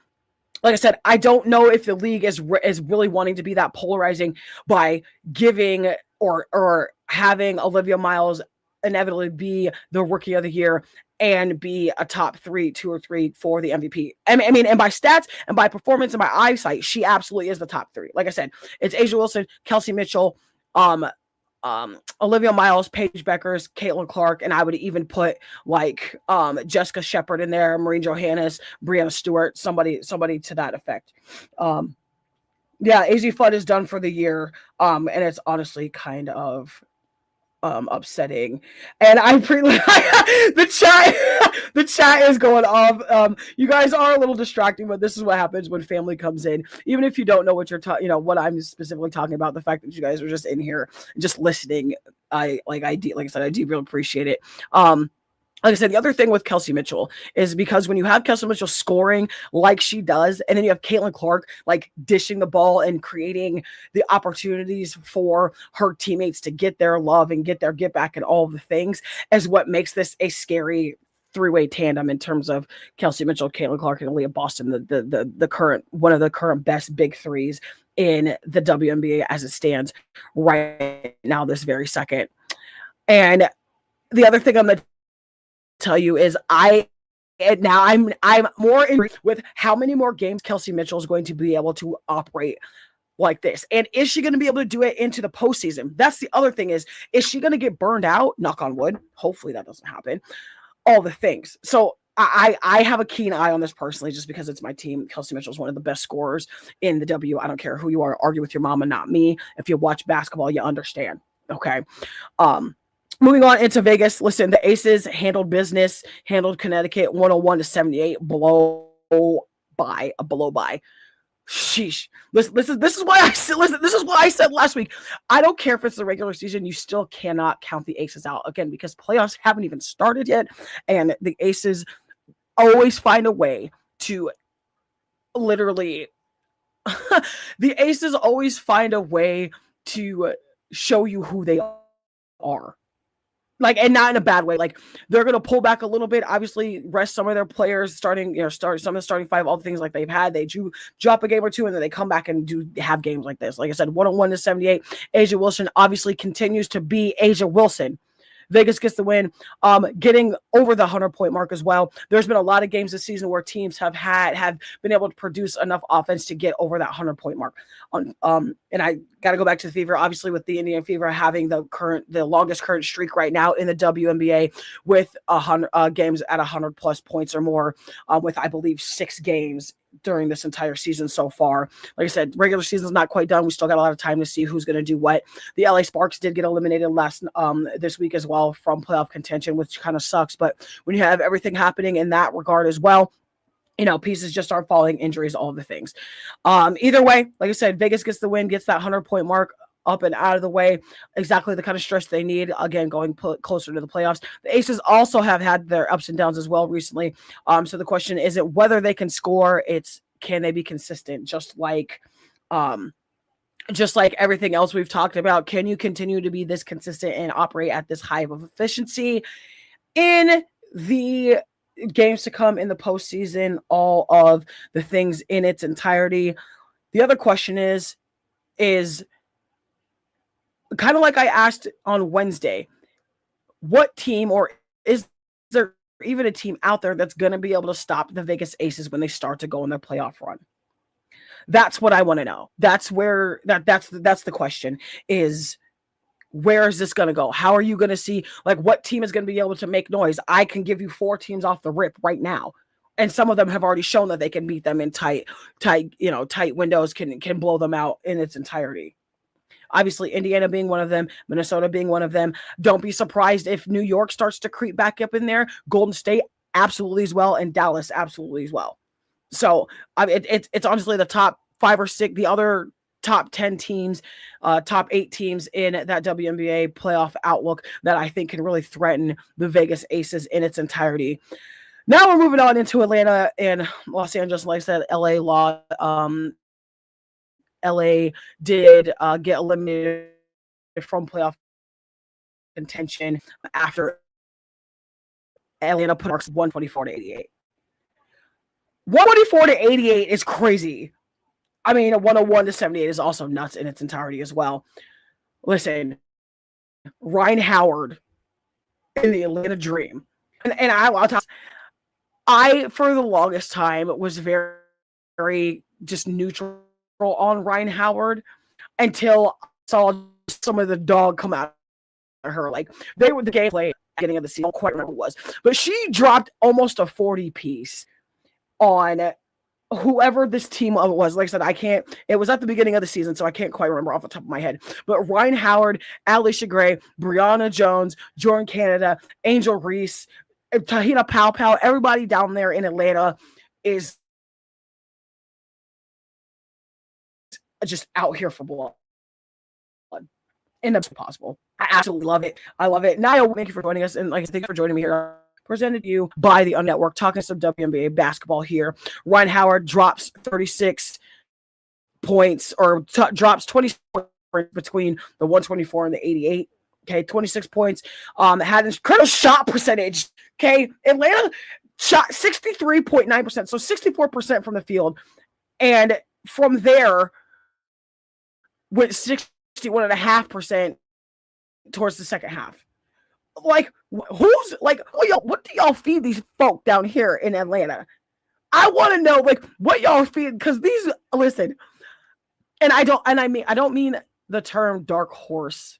Speaker 3: like I said, I don't know if the league is really wanting to be that polarizing by giving or having Olivia Miles inevitably be the Rookie of the Year and be a top 2 or 3 for the MVP. I mean, and by stats and by performance and by eyesight, she absolutely is the top 3. Like I said, it's A'ja Wilson, Kelsey Mitchell, Olivia Miles, Paige Beckers, Caitlin Clark, and I would even put like Jessica Shepard in there, Maureen Johannes, Brianna Stewart, somebody to that effect. Yeah, AZ Fudd is done for the year, and it's honestly kind of upsetting. And I'm the chat is going off. You guys are a little distracting, but this is what happens when family comes in. Even if you don't know what what I'm specifically talking about, the fact that you guys are just in here just listening, I do really appreciate it. Like I said, the other thing with Kelsey Mitchell is because when you have Kelsey Mitchell scoring like she does, and then you have Caitlin Clark like dishing the ball and creating the opportunities for her teammates to get their love and get their get back and all of the things, is what makes this a scary 3-way tandem in terms of Kelsey Mitchell, Caitlin Clark, and Aaliyah Boston, the current one of the current best big threes in the WNBA as it stands right now, this very second. And the other thing I'm going to tell you is I'm more intrigued with how many more games Kelsey Mitchell is going to be able to operate like this, and is she going to be able to do it into the postseason? That's the other thing, is she going to get burned out? Knock on wood. Hopefully that doesn't happen. All the things. So I have a keen eye on this personally, just because it's my team. Kelsey Mitchell is one of the best scorers in the W. I don't care who you are. Argue with your mama, not me. If you watch basketball, you understand. Okay. Moving on into Vegas. Listen, the Aces handled business, handled Connecticut 101-78, blow by. Sheesh. This is why I said, listen, this is what I said last week. I don't care if it's the regular season, you still cannot count the Aces out, again, because playoffs haven't even started yet, and the Aces always find a way to literally the Aces always find a way to show you who they are. Like, and not in a bad way. Like, they're going to pull back a little bit, obviously rest some of their players, start some of the starting 5, all the things like they've had. They do drop a game or two, and then they come back and do have games like this. Like I said, 101-78. A'ja Wilson obviously continues to be A'ja Wilson. Vegas gets the win, getting over the 100-point mark as well. There's been a lot of games this season where teams have been able to produce enough offense to get over that 100-point mark. And I got to go back to the Fever, obviously, with the Indian Fever having the longest current streak right now in the WNBA with 100 games at 100+ points or more, with I believe 6 games during this entire season so far. Like I said, regular season's not quite done. We still got a lot of time to see who's going to do what. The LA Sparks did get eliminated this week as well from playoff contention, which kind of sucks. But when you have everything happening in that regard as well, pieces just start falling, injuries, all the things. Either way, like I said, Vegas gets the win, gets that 100-point mark up and out of the way, exactly the kind of stress they need, again, going closer to the playoffs. The Aces also have had their ups and downs as well recently. So the question isn't whether they can score, it's can they be consistent, just like everything else we've talked about. Can you continue to be this consistent and operate at this high of efficiency in the games to come in the postseason, all of the things in its entirety? The other question is kind of like I asked on Wednesday, what team, or is there even a team out there that's going to be able to stop the Vegas Aces when they start to go on their playoff run? That's what I want to know. That's where that's the question is, where is this going to go? How are you going to see, like, what team is going to be able to make noise? I can give you 4 teams off the rip right now. And some of them have already shown that they can beat them in tight windows, can blow them out in its entirety. Obviously, Indiana being one of them, Minnesota being one of them. Don't be surprised if New York starts to creep back up in there. Golden State absolutely as well, and Dallas absolutely as well. So it's honestly the top 5 or 6, the other top 10 teams, top 8 teams in that WNBA playoff outlook that I think can really threaten the Vegas Aces in its entirety. Now we're moving on into Atlanta and Los Angeles. Like I said, LA lost. LA did get eliminated from playoff contention after Atlanta put marks 124 to 88. 124 to 88 is crazy. I mean, a 101 to 78 is also nuts in its entirety as well. Listen, Ryan Howard in the Atlanta Dream. And I, for the longest time, was very, very just neutral on Ryan Howard until I saw some of the dog come out of her. Like, they were the gameplay at the beginning of the season. I don't quite remember what it was. But she dropped almost a 40 piece on whoever this team was. Like I said, it was at the beginning of the season, so I can't quite remember off the top of my head. But Ryan Howard, Alicia Gray, Brianna Jones, Jordan Canada, Angel Reese, Tahina Powell, everybody down there in Atlanta is just out here for blood. And that's possible. I absolutely love it. I love it. Naya, thank you for joining us. And thank you for joining me here. Presented to you by the Unnetwork, talking some WNBA basketball here. Ryan Howard drops 36 points, or drops 20 points between the 124 and the 88. Okay, 26 points. Had an incredible shot percentage. Okay, Atlanta shot 63.9%, so 64% from the field. And from there, went 61.5% towards the second half. Like, who's like, what do y'all feed these folk down here in Atlanta? I want to know, like, what y'all feed, because these, listen, and I don't mean the term dark horse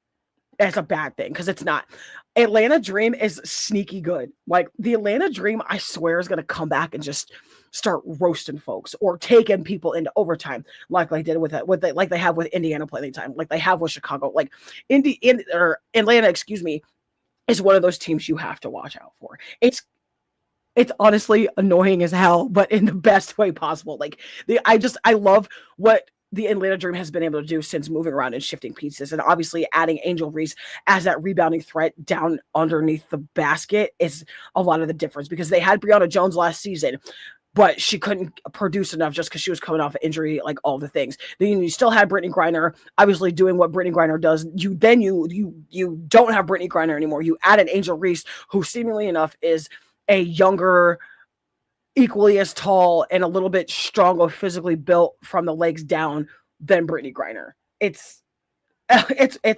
Speaker 3: as a bad thing, because it's not. Atlanta Dream is sneaky good. Like, the Atlanta Dream, I swear, is going to come back and just start roasting folks or taking people into overtime, like they did like they have with Indiana playing time, like they have with Chicago. Like Atlanta, excuse me, is one of those teams you have to watch out for. It's honestly annoying as hell, but in the best way possible. Like, I love what the Atlanta Dream has been able to do since moving around and shifting pieces. And obviously adding Angel Reese as that rebounding threat down underneath the basket is a lot of the difference, because they had Brianna Jones last season, but she couldn't produce enough just because she was coming off an injury, like all the things. Then you still had Brittany Griner, obviously doing what Brittany Griner does. You don't have Brittany Griner anymore. You add an Angel Reese, who seemingly enough is a younger, equally as tall and a little bit stronger physically built from the legs down than Brittany Griner. It's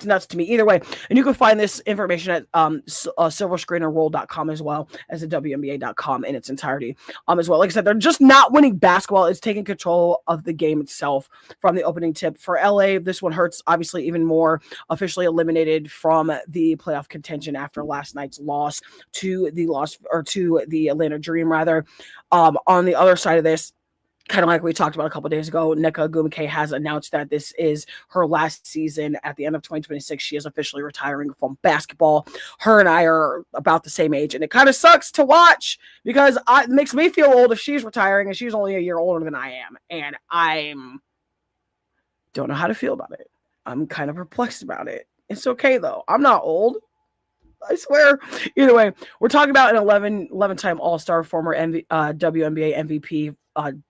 Speaker 3: nuts to me. Either way, and you can find this information at silverscreenandroll.com as well as at WNBA.com in its entirety as well. Like I said, they're just not winning basketball. It's taking control of the game itself from the opening tip. For LA, this one hurts obviously even more. Officially eliminated from the playoff contention after last night's loss to the Atlanta Dream, rather. On the other side of this, kind of like we talked about a couple of days ago, Nneka Ogwumike has announced that this is her last season. At the end of 2026, she is officially retiring from basketball. Her and I are about the same age, and it kind of sucks to watch because it makes me feel old if she's retiring, and she's only a year older than I am, and I don't know how to feel about it. I'm kind of perplexed about it. It's okay, though. I'm not old. I swear. Either way, we're talking about an 11-time All-Star, former WNBA MVP,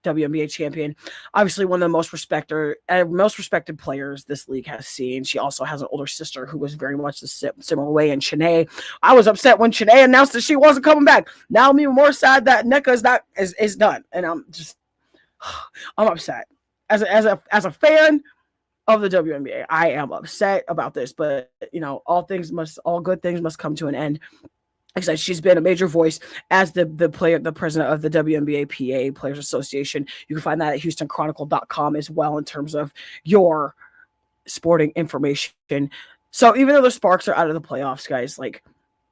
Speaker 3: WNBA champion. Obviously, one of the most respected players this league has seen. She also has an older sister who was very much the similar way. And Shanae, I was upset when Shanae announced that she wasn't coming back. Now I'm even more sad that Nneka is done, and I'm upset as a fan of the WNBA. I am upset about this, but all good things must come to an end. like I said, she's been a major voice as the president of the WNBA PA Players Association. You can find that at HoustonChronicle.com as well in terms of your sporting information. So even though the Sparks are out of the playoffs, guys, like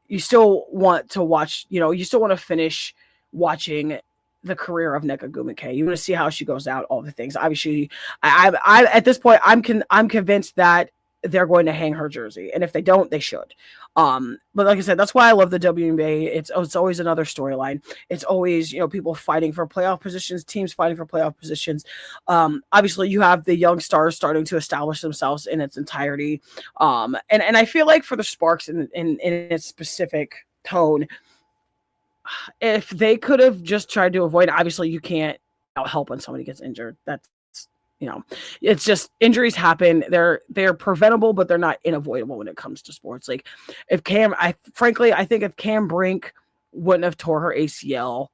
Speaker 3: you still want to watch, you still want to finish watching the career of Nneka Ogwumike. You want to see how she goes out, all the things. Obviously, I at this point, I'm convinced that they're going to hang her jersey, and if they don't, they should. But like I said, that's why I love the WNBA. It's always another storyline. It's always people fighting for playoff positions, teams fighting for playoff positions. Obviously, you have the young stars starting to establish themselves in its entirety. And I feel like for the Sparks in its specific tone, if they could have just tried to avoid, obviously you can't help when somebody gets injured. That's it's just injuries happen. They're preventable, but they're not unavoidable when it comes to sports. Like if I think if Cam Brink wouldn't have tore her ACL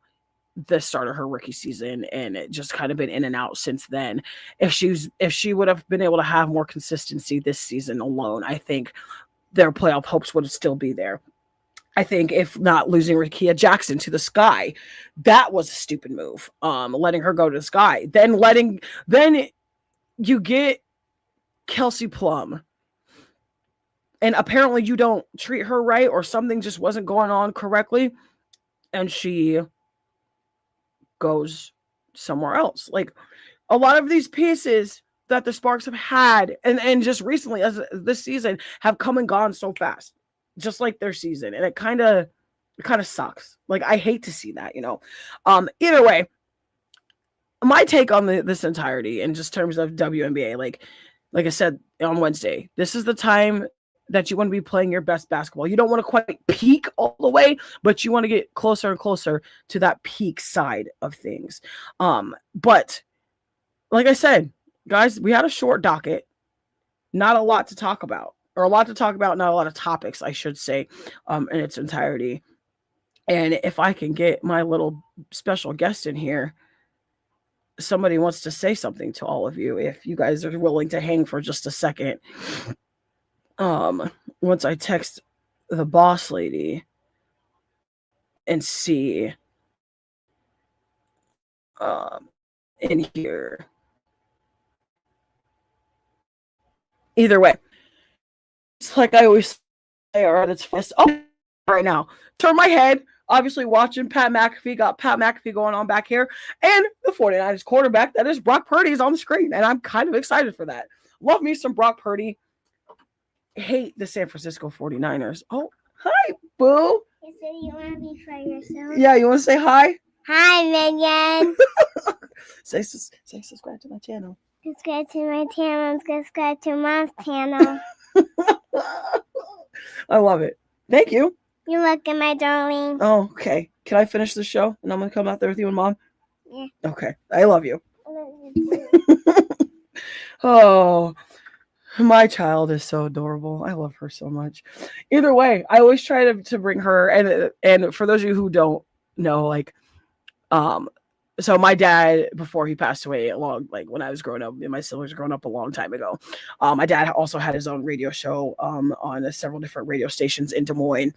Speaker 3: the start of her rookie season and it just kind of been in and out since then, if she would have been able to have more consistency this season alone, I think their playoff hopes would still be there. I think if not losing Rickea Jackson to the Sky, that was a stupid move. Letting her go to the Sky, then you get Kelsey Plum, and apparently you don't treat her right, or something just wasn't going on correctly, and she goes somewhere else. Like a lot of these pieces that the Sparks have had, and just recently as this season, have come and gone so fast, just like their season, and it kind of sucks. Like I hate to see that, Either way, my take on this entirety in just terms of WNBA, like I said on Wednesday, this is the time that you want to be playing your best basketball. You don't want to quite peak all the way, but you want to get closer and closer to that peak side of things. But like I said, guys, we had a short docket, not a lot to talk about, not a lot of topics, I should say, in its entirety. And if I can get my little special guest in here, somebody wants to say something to all of you, if you guys are willing to hang for just a second. Once I text the boss lady and see in here. Either way, it's like I always say, all right, it's fast. Oh, right now, turn my head. Obviously, watching Pat McAfee, got Pat McAfee going on back here, and the 49ers quarterback, that is Brock Purdy, is on the screen, and I'm kind of excited for that. Love me some Brock Purdy. Hate the San Francisco 49ers. Oh, hi, boo.
Speaker 4: So you want to be for yourself?
Speaker 3: Yeah, you want to say hi?
Speaker 4: Hi, minions.
Speaker 3: Say subscribe to my channel.
Speaker 4: Subscribe to my channel. Subscribe to Mom's channel.
Speaker 3: I love it. Thank you.
Speaker 4: You're welcome, my darling.
Speaker 3: Oh, okay. Can I finish the show and I'm going to come out there with you and Mom?
Speaker 4: Yeah.
Speaker 3: Okay. I love you.
Speaker 4: I love you too.
Speaker 3: Oh, my child is so adorable. I love her so much. Either way, I always try to bring her, and for those of you who don't know, like, so my dad, before he passed away, when I was growing up, and my siblings were growing up a long time ago, my dad also had his own radio show on several different radio stations in Des Moines.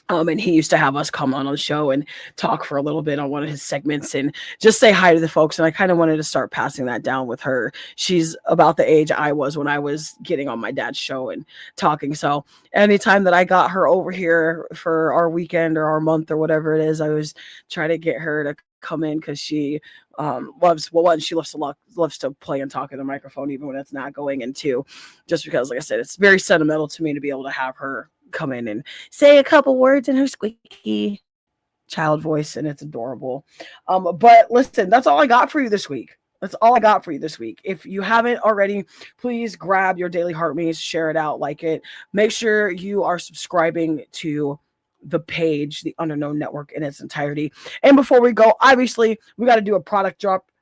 Speaker 3: And he used to have us come on the show and talk for a little bit on one of his segments and just say hi to the folks. And I kind of wanted to start passing that down with her. She's about the age I was when I was getting on my dad's show and talking. So anytime that I got her over here for our weekend or our month or whatever it is, I was trying to get her to come in because she loves to play and talk in the microphone even when it's not going, and two, just because, like I said, it's very sentimental to me to be able to have her come in and say a couple words in her squeaky child voice, and it's adorable. But listen, that's all I got for you this week. If you haven't already, please grab your Daily Heart Maze, share it out, like it. Make sure you are subscribing to the page, the Underknown Network, in its entirety. And before we go, obviously, we got to do a product drop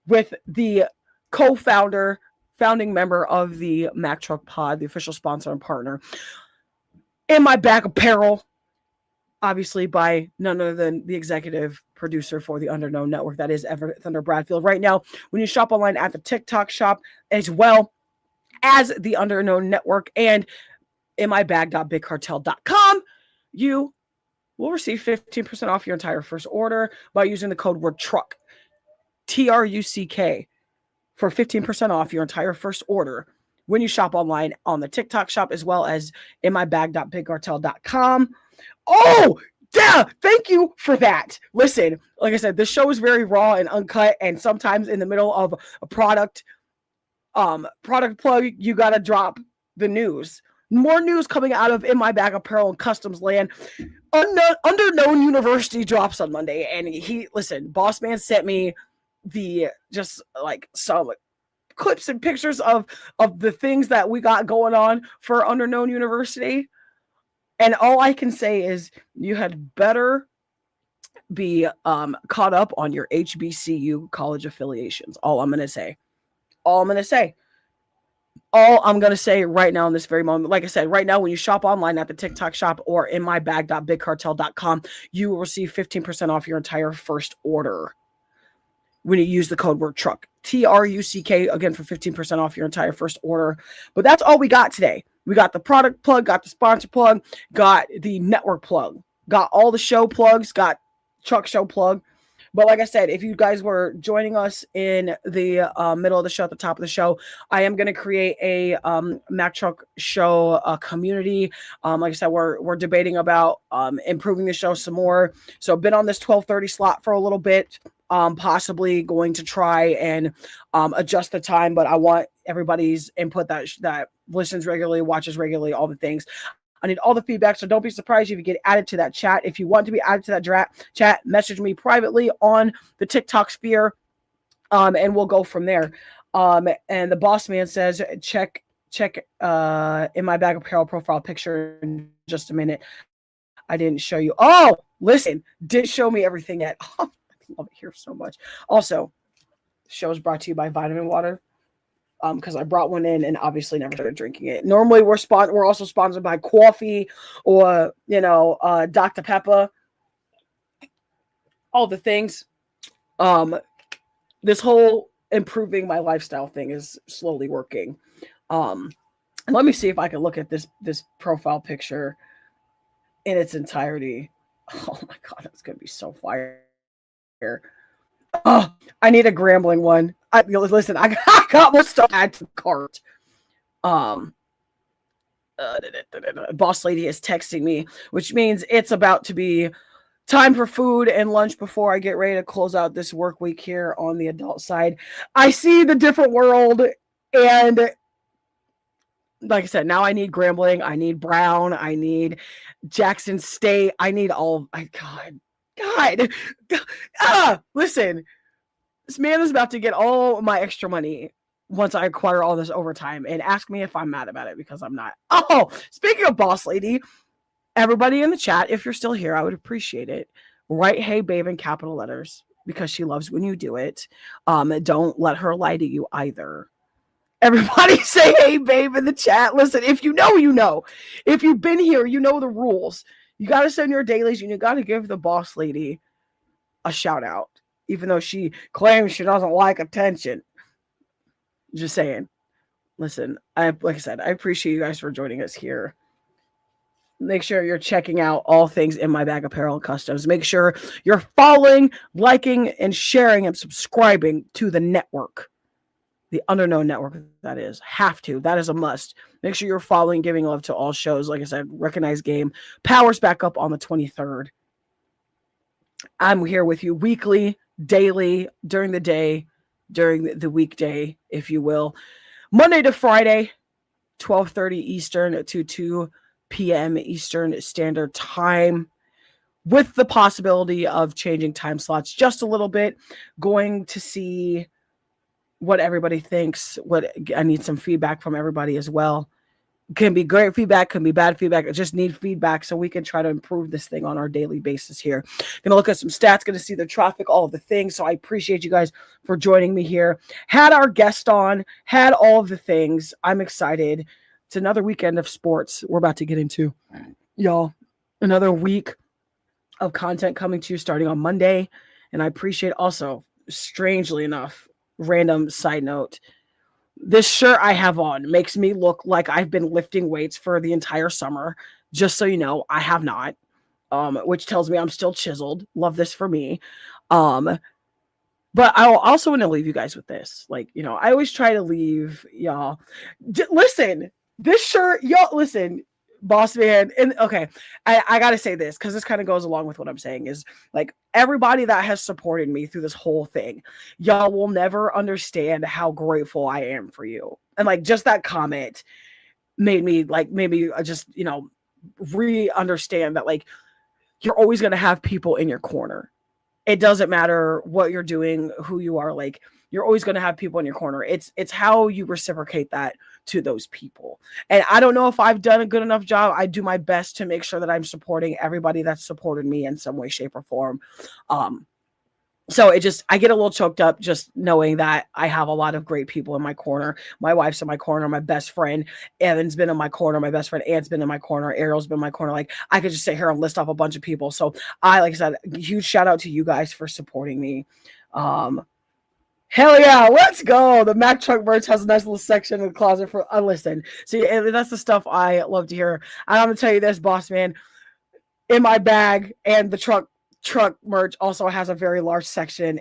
Speaker 3: with the founding member of the TheeMackTruckPod, the official sponsor and partner. In my back apparel, obviously by none other than the executive producer for the Underknown Network, that is Everett Thunder Bradfield. Right now, when you shop online at the TikTok shop, as well as the Underknown Network and in my bag.bigcartel.com, you will receive 15% off your entire first order by using the code word TRUCK, TRUCK, for 15% off your entire first order when you shop online on the TikTok shop, as well as inmybag.bigcartel.com. Oh, yeah, thank you for that. Listen, like I said, this show is very raw and uncut, and sometimes in the middle of a product plug, you gotta drop the news. More news coming out of In My Bag Apparel and Customs land. Underknown University drops on Monday, and Boss Man sent me some clips and pictures of the things that we got going on for Underknown University. And all I can say is you had better be caught up on your HBCU college affiliations. All I'm going to say right now in this very moment, like I said, right now, when you shop online at the TikTok shop or in mybag.bigcartel.com, you will receive 15% off your entire first order when you use the code word TRUCK, TRUCK, again, for 15% off your entire first order. But that's all we got today. We got the product plug, got the sponsor plug, got the network plug, got all the show plugs, got Truck Show plug. But like I said, if you guys were joining us in the middle of the show, at the top of the show, I am going to create a Mack Truck Show community. Like I said, we're debating about improving the show some more. So been on this 12:30 slot for a little bit. Possibly going to try and adjust the time, but I want everybody's input that listens regularly, watches regularly, all the things. I need all the feedback, so don't be surprised if you get added to that chat. If you want to be added to that chat, message me privately on the TikTok sphere, and we'll go from there. And the boss man says, check In My Bag Apparel profile picture in just a minute. I didn't show you. Oh, listen, didn't show me everything yet. Oh, I love it here so much. Also, the show is brought to you by Vitamin Water. Because I brought one in and obviously never started drinking it. Normally, we're also sponsored by coffee or Dr. Pepper, all the things. This whole improving my lifestyle thing is slowly working. Let me see if I can look at this profile picture in its entirety. Oh my god, that's gonna be so fire. Oh, I need a Grambling one. Listen, I got more stuff to add to the cart. Boss lady is texting me, which means it's about to be time for food and lunch before I get ready to close out this work week here on the adult side. I see the different world, and like I said, now I need Grambling, I need Brown, I need Jackson State, I need all. Listen, this man is about to get all my extra money once I acquire all this overtime, and ask me if I'm mad about it, because I'm not. Oh, speaking of boss lady, everybody in the chat, if you're still here, I would appreciate it. Write "Hey Babe" in capital letters, because she loves when you do it. Don't let her lie to you either. Everybody say "Hey Babe" in the chat. Listen, if you know, you know. If you've been here, you know the rules. You got to send your dailies, and you got to give the boss lady a shout out, even though she claims she doesn't like attention. Just saying. Listen, like I said, I appreciate you guys for joining us here. Make sure you're checking out all things In My Bag Apparel and Customs. Make sure you're following, liking, and sharing and subscribing to the network. The Underknown Network, that is. Have to. That is a must. Make sure you're following, giving love to all shows. Like I said, Recognized Game powers back up on the 23rd. I'm here with you weekly, daily, during the day, during the weekday, if you will. Monday to Friday, 12:30 Eastern to 2 p.m. Eastern Standard Time, with the possibility of changing time slots just a little bit. Going to see what everybody thinks. I need some feedback from everybody as well. Can be great feedback, can be bad feedback. I just need feedback so we can try to improve this thing on our daily basis here. Gonna look at some stats, gonna see the traffic, all of the things. So I appreciate you guys for joining me here. Had our guest on, had all of the things. I'm excited. It's another weekend of sports we're about to get into, y'all. Another week of content coming to you starting on Monday. And I appreciate also, strangely enough, random side note, this shirt I have on makes me look like I've been lifting weights for the entire summer. Just so you know, I have not. which tells me I'm still chiseled. Love this for me. But I also want to leave you guys with this. Like, I always try to leave y'all. Listen, this shirt, y'all, listen, boss man. And okay, I got to say this because this kind of goes along with what I'm saying is like everybody that has supported me through this whole thing, y'all will never understand how grateful I am for you. And like just that comment made me just, re-understand that like you're always going to have people in your corner. It doesn't matter what you're doing, who you are, like you're always going to have people in your corner. It's how you reciprocate that to those people. And I don't know if I've done a good enough job. I do my best to make sure that I'm supporting everybody that's supported me in some way, shape, or form. So I get a little choked up just knowing that I have a lot of great people in my corner. My wife's in my corner, my best friend Evan's been in my corner, my best friend Ant's been in my corner, Ariel's been in my corner. Like I could just sit here and list off a bunch of people. So like I said, huge shout out to you guys for supporting me. Hell yeah, let's go. The Mack Truck merch has a nice little section in the closet for listen. See, that's the stuff I love to hear. And I'm gonna tell you this, boss man, in my bag and the truck merch also has a very large section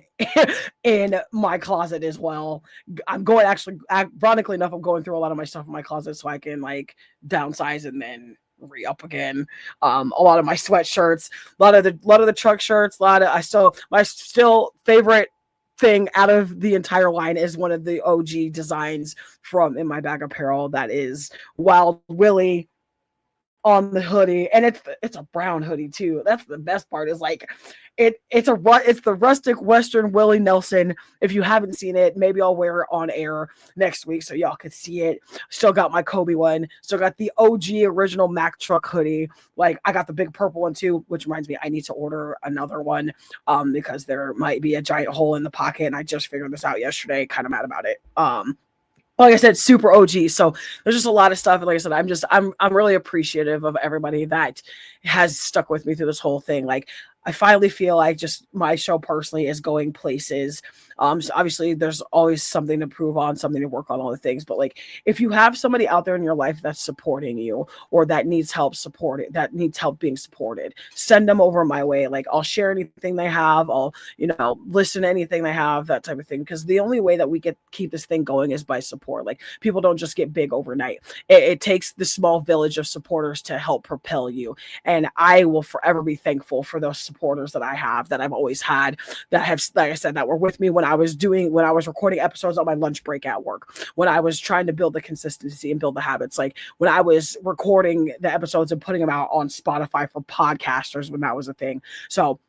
Speaker 3: in my closet as well. I'm going ironically enough, I'm going through a lot of my stuff in my closet so I can like downsize and then re-up again. A lot of my sweatshirts, a lot of the truck shirts, my still favorite thing out of the entire line is one of the OG designs from In My Bag Apparel. That is Wild Willie on the hoodie, and it's a brown hoodie too. That's the best part is like it's the rustic Western Willie Nelson. If you haven't seen it, maybe I'll wear it on air next week so y'all could see it. Still got my Kobe one, still got the OG original Mack Truck hoodie. Like I got the big purple one too, which reminds me I need to order another one because there might be a giant hole in the pocket, and I just figured this out yesterday. Kind of mad about it. Like I said, super OG. So there's just a lot of stuff. And like I said, I'm really appreciative of everybody that has stuck with me through this whole thing. Like I finally feel like just my show personally is going places. So obviously there's always something to prove on, something to work on, all the things. But like, if you have somebody out there in your life that's supporting you or that needs help being supported, send them over my way. Like I'll share anything they have. I'll, listen to anything they have, that type of thing. Because the only way that we keep this thing going is by support. Like people don't just get big overnight. It takes the small village of supporters to help propel you. And I will forever be thankful for those supporters that I have, that I've always had, that have, like I said, that were with me when I was recording episodes on my lunch break at work, when I was trying to build the consistency and build the habits, like when I was recording the episodes and putting them out on Spotify for podcasters when that was a thing. So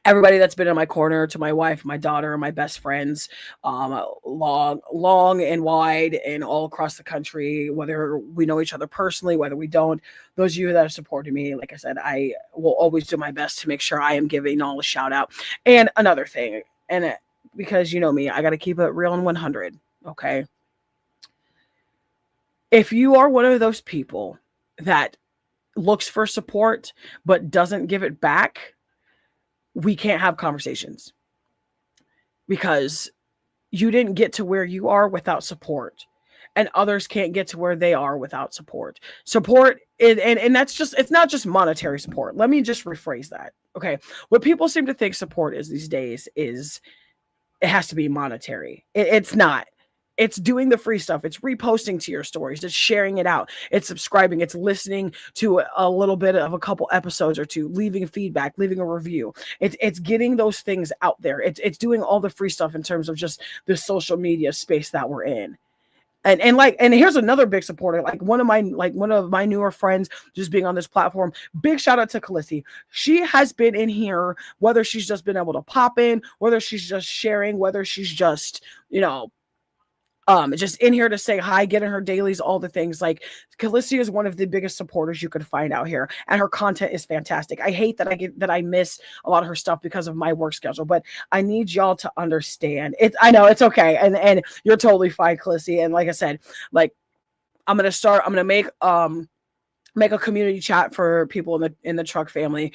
Speaker 3: everybody that's been in my corner, to my wife, my daughter, my best friends, long and wide and all across the country, whether we know each other personally, whether we don't, those of you that have supported me, like I said, I will always do my best to make sure I am giving all a shout out. And another thing, because you know me, I got to keep it real and 100. Okay. If you are one of those people that looks for support, but doesn't give it back, we can't have conversations, because you didn't get to where you are without support, and others can't get to where they are without support. Support is, and that's just, it's not just monetary support. Let me just rephrase that. Okay. What people seem to think support is these days is it has to be monetary. It's not. It's doing the free stuff. It's reposting to your stories. It's sharing it out. It's subscribing. It's listening to a little bit of a couple episodes or two, leaving feedback, leaving a review. It's getting those things out there. It's doing all the free stuff in terms of just the social media space that we're in. And here's another big supporter, like one of my newer friends just being on this platform. Big shout out to Khaleesi. She has been in here, whether she's just been able to pop in, whether she's just sharing, whether she's just, just in here to say hi, getting her dailies, all the things. Like Khaleesi is one of the biggest supporters you could find out here, and her content is fantastic. I hate that I miss a lot of her stuff because of my work schedule, but I need y'all to understand it. I know it's okay, and you're totally fine, Khaleesi. And like I said, like I'm gonna make a community chat for people in the truck family,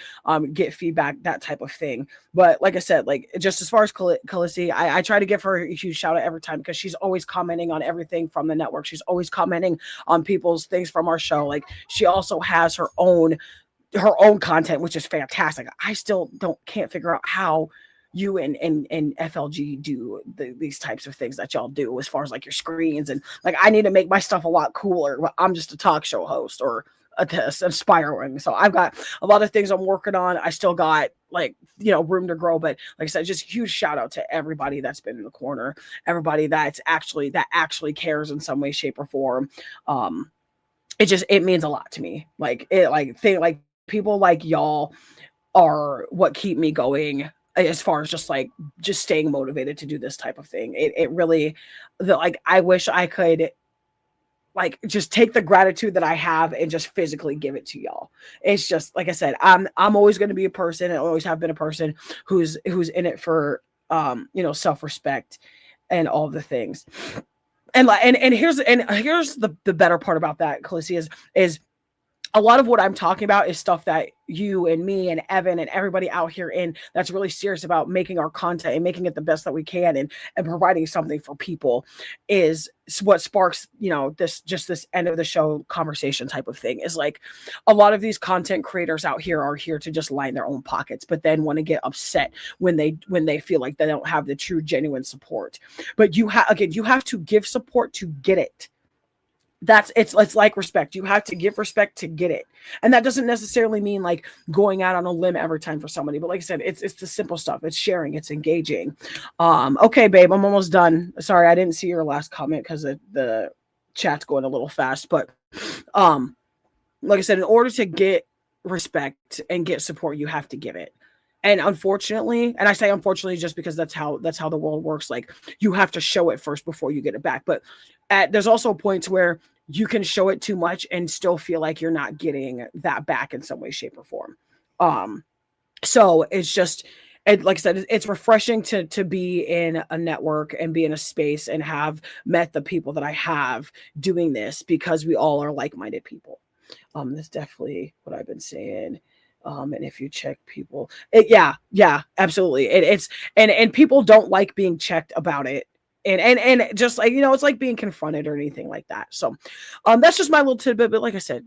Speaker 3: get feedback, that type of thing. But like I said, like just as far as Khaleesi, I try to give her a huge shout out every time, because she's always commenting on everything from the network. She's always commenting on people's things from our show. Like she also has her own her own content, which is fantastic. I still can't figure out how you and FLG do these types of things that y'all do as far as like your screens, and like I need to make my stuff a lot cooler. I'm just a talk show host or aspiring. So I've got a lot of things I'm working on. I still got room to grow, but like I said, just huge shout out to everybody that's been in the corner, everybody that actually cares in some way, shape, or form. It means a lot to me. People like y'all are what keep me going as far as just staying motivated to do this type of thing. It really, I wish I could just take the gratitude that I have and just physically give it to y'all. It's just, like I said, I'm always going to be a person, and always have been a person who's in it for, self-respect and all the things. And here's the better part about that, Khaleesi, is a lot of what I'm talking about is stuff that you and me and Evan and everybody out here that's really serious about making our content and making it the best that we can, and providing something for people is what sparks, this end of the show conversation type of thing. Is like a lot of these content creators out here are here to just line their own pockets, but then want to get upset when they feel like they don't have the true, genuine support. But you have to give support to get it. It's like respect. You have to give respect to get it. And that doesn't necessarily mean like going out on a limb every time for somebody. But like I said, it's the simple stuff. It's sharing, it's engaging. Okay, babe, I'm almost done. Sorry, I didn't see your last comment because the chat's going a little fast. But like I said, in order to get respect and get support, you have to give it. And unfortunately, and I say unfortunately just because that's how the world works, like you have to show it first before you get it back. But there's also points where you can show it too much and still feel like you're not getting that back in some way, shape, or form. So it's just, like I said, it's refreshing to be in a network and be in a space and have met the people that I have doing this, because we all are like-minded people. That's definitely what I've been saying. And if you check people, yeah, absolutely. It's people don't like being checked about it. And just like, it's like being confronted or anything like that. So, that's just my little tidbit. But like I said,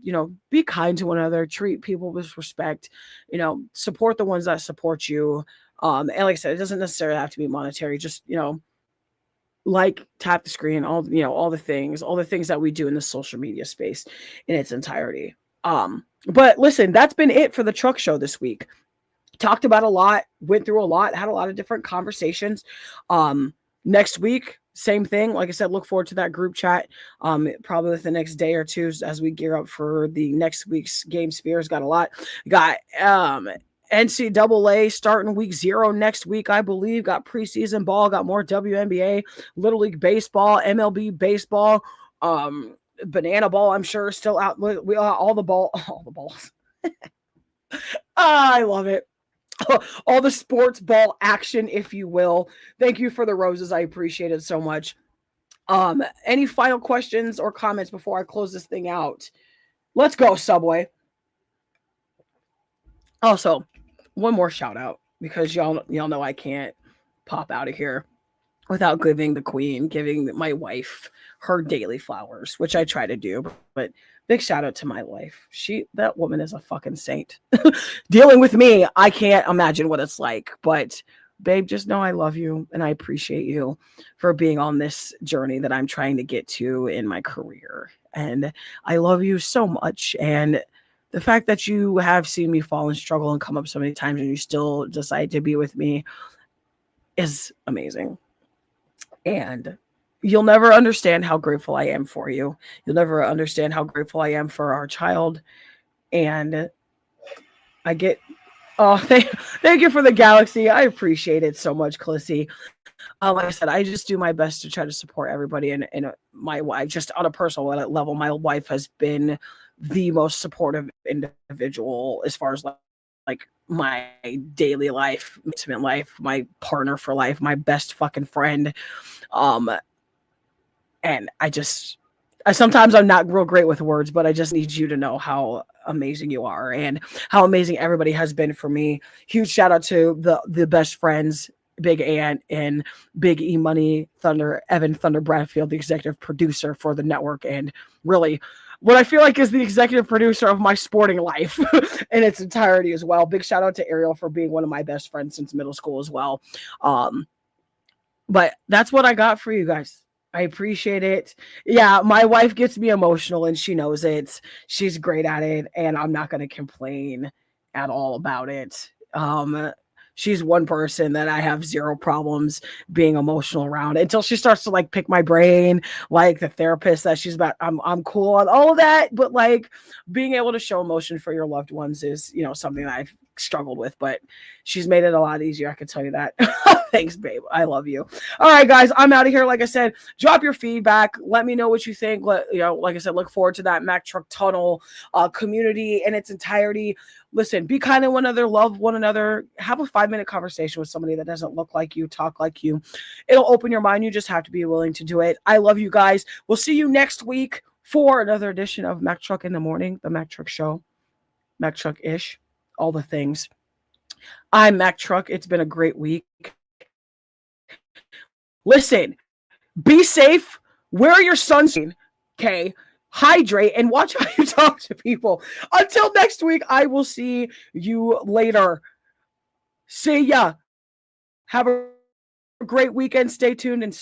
Speaker 3: be kind to one another, treat people with respect, support the ones that support you. And like I said, it doesn't necessarily have to be monetary. Just, tap the screen, all the things that we do in the social media space in its entirety. But listen, that's been it for the truck show this week. Talked about a lot, went through a lot, had a lot of different conversations. Next week, same thing. Like I said, look forward to that group chat. Probably with the next day or two as we gear up for the next week's Game Spheres. Got a lot. Got NCAA starting week 0 next week, I believe. Got preseason ball. Got more WNBA, Little League baseball, MLB baseball. Banana ball, I'm sure, still out. We all the balls. I love it. All the sports ball action, if you will. Thank you for the roses. I appreciate it so much. Any final questions or comments before I close this thing out? Let's go, Subway. Also, one more shout out, because y'all know I can't pop out of here without giving my wife her daily flowers, which I try to do. But big shout out to my wife. That woman is a fucking saint. Dealing with me, I can't imagine what it's like. But babe, just know I love you and I appreciate you for being on this journey that I'm trying to get to in my career. And I love you so much. And the fact that you have seen me fall and struggle and come up so many times and you still decide to be with me is amazing. And you'll never understand how grateful I am for you. You'll never understand how grateful I am for our child. And thank you for the galaxy. I appreciate it so much, Khaleesi. Like I said, I just do my best to try to support everybody. And my wife, just on a personal level, my wife has been the most supportive individual as far as like my daily life, intimate life, my partner for life, my best fucking friend. And sometimes I'm not real great with words, but I just need you to know how amazing you are and how amazing everybody has been for me. Huge shout out to the best friends, Big Ant and Big E Money Thunder, Evan Thunder Bradfield, the executive producer for the network, and really what I feel like is the executive producer of my sporting life in its entirety as well. Big shout out to Ariel for being one of my best friends since middle school as well. But that's what I got for you guys. I appreciate it. Yeah, my wife gets me emotional and she knows it. She's great at it, and I'm not going to complain at all about it. She's one person that I have zero problems being emotional around until she starts to like pick my brain, like the therapist that she's about. I'm cool on all of that, but like being able to show emotion for your loved ones is, something that I've struggled with, but she's made it a lot easier. I can tell you that. Thanks, babe. I love you. All right, guys, I'm out of here. Like I said, drop your feedback. Let me know what you think. Like I said, look forward to that Mack Truck Tunnel community in its entirety. Listen, be kind to one another, love one another, have a 5-minute conversation with somebody that doesn't look like you, talk like you. It'll open your mind. You just have to be willing to do it. I love you guys. We'll see you next week for another edition of Mack Truck in the Morning, the Mack Truck Show, Mack Truck-ish, all the things. I'm Mack Truck. It's been a great week. Listen, be safe, wear your sunscreen, okay? Hydrate and watch how you talk to people. Until next week, I will see you later. See ya. Have a great weekend. Stay tuned and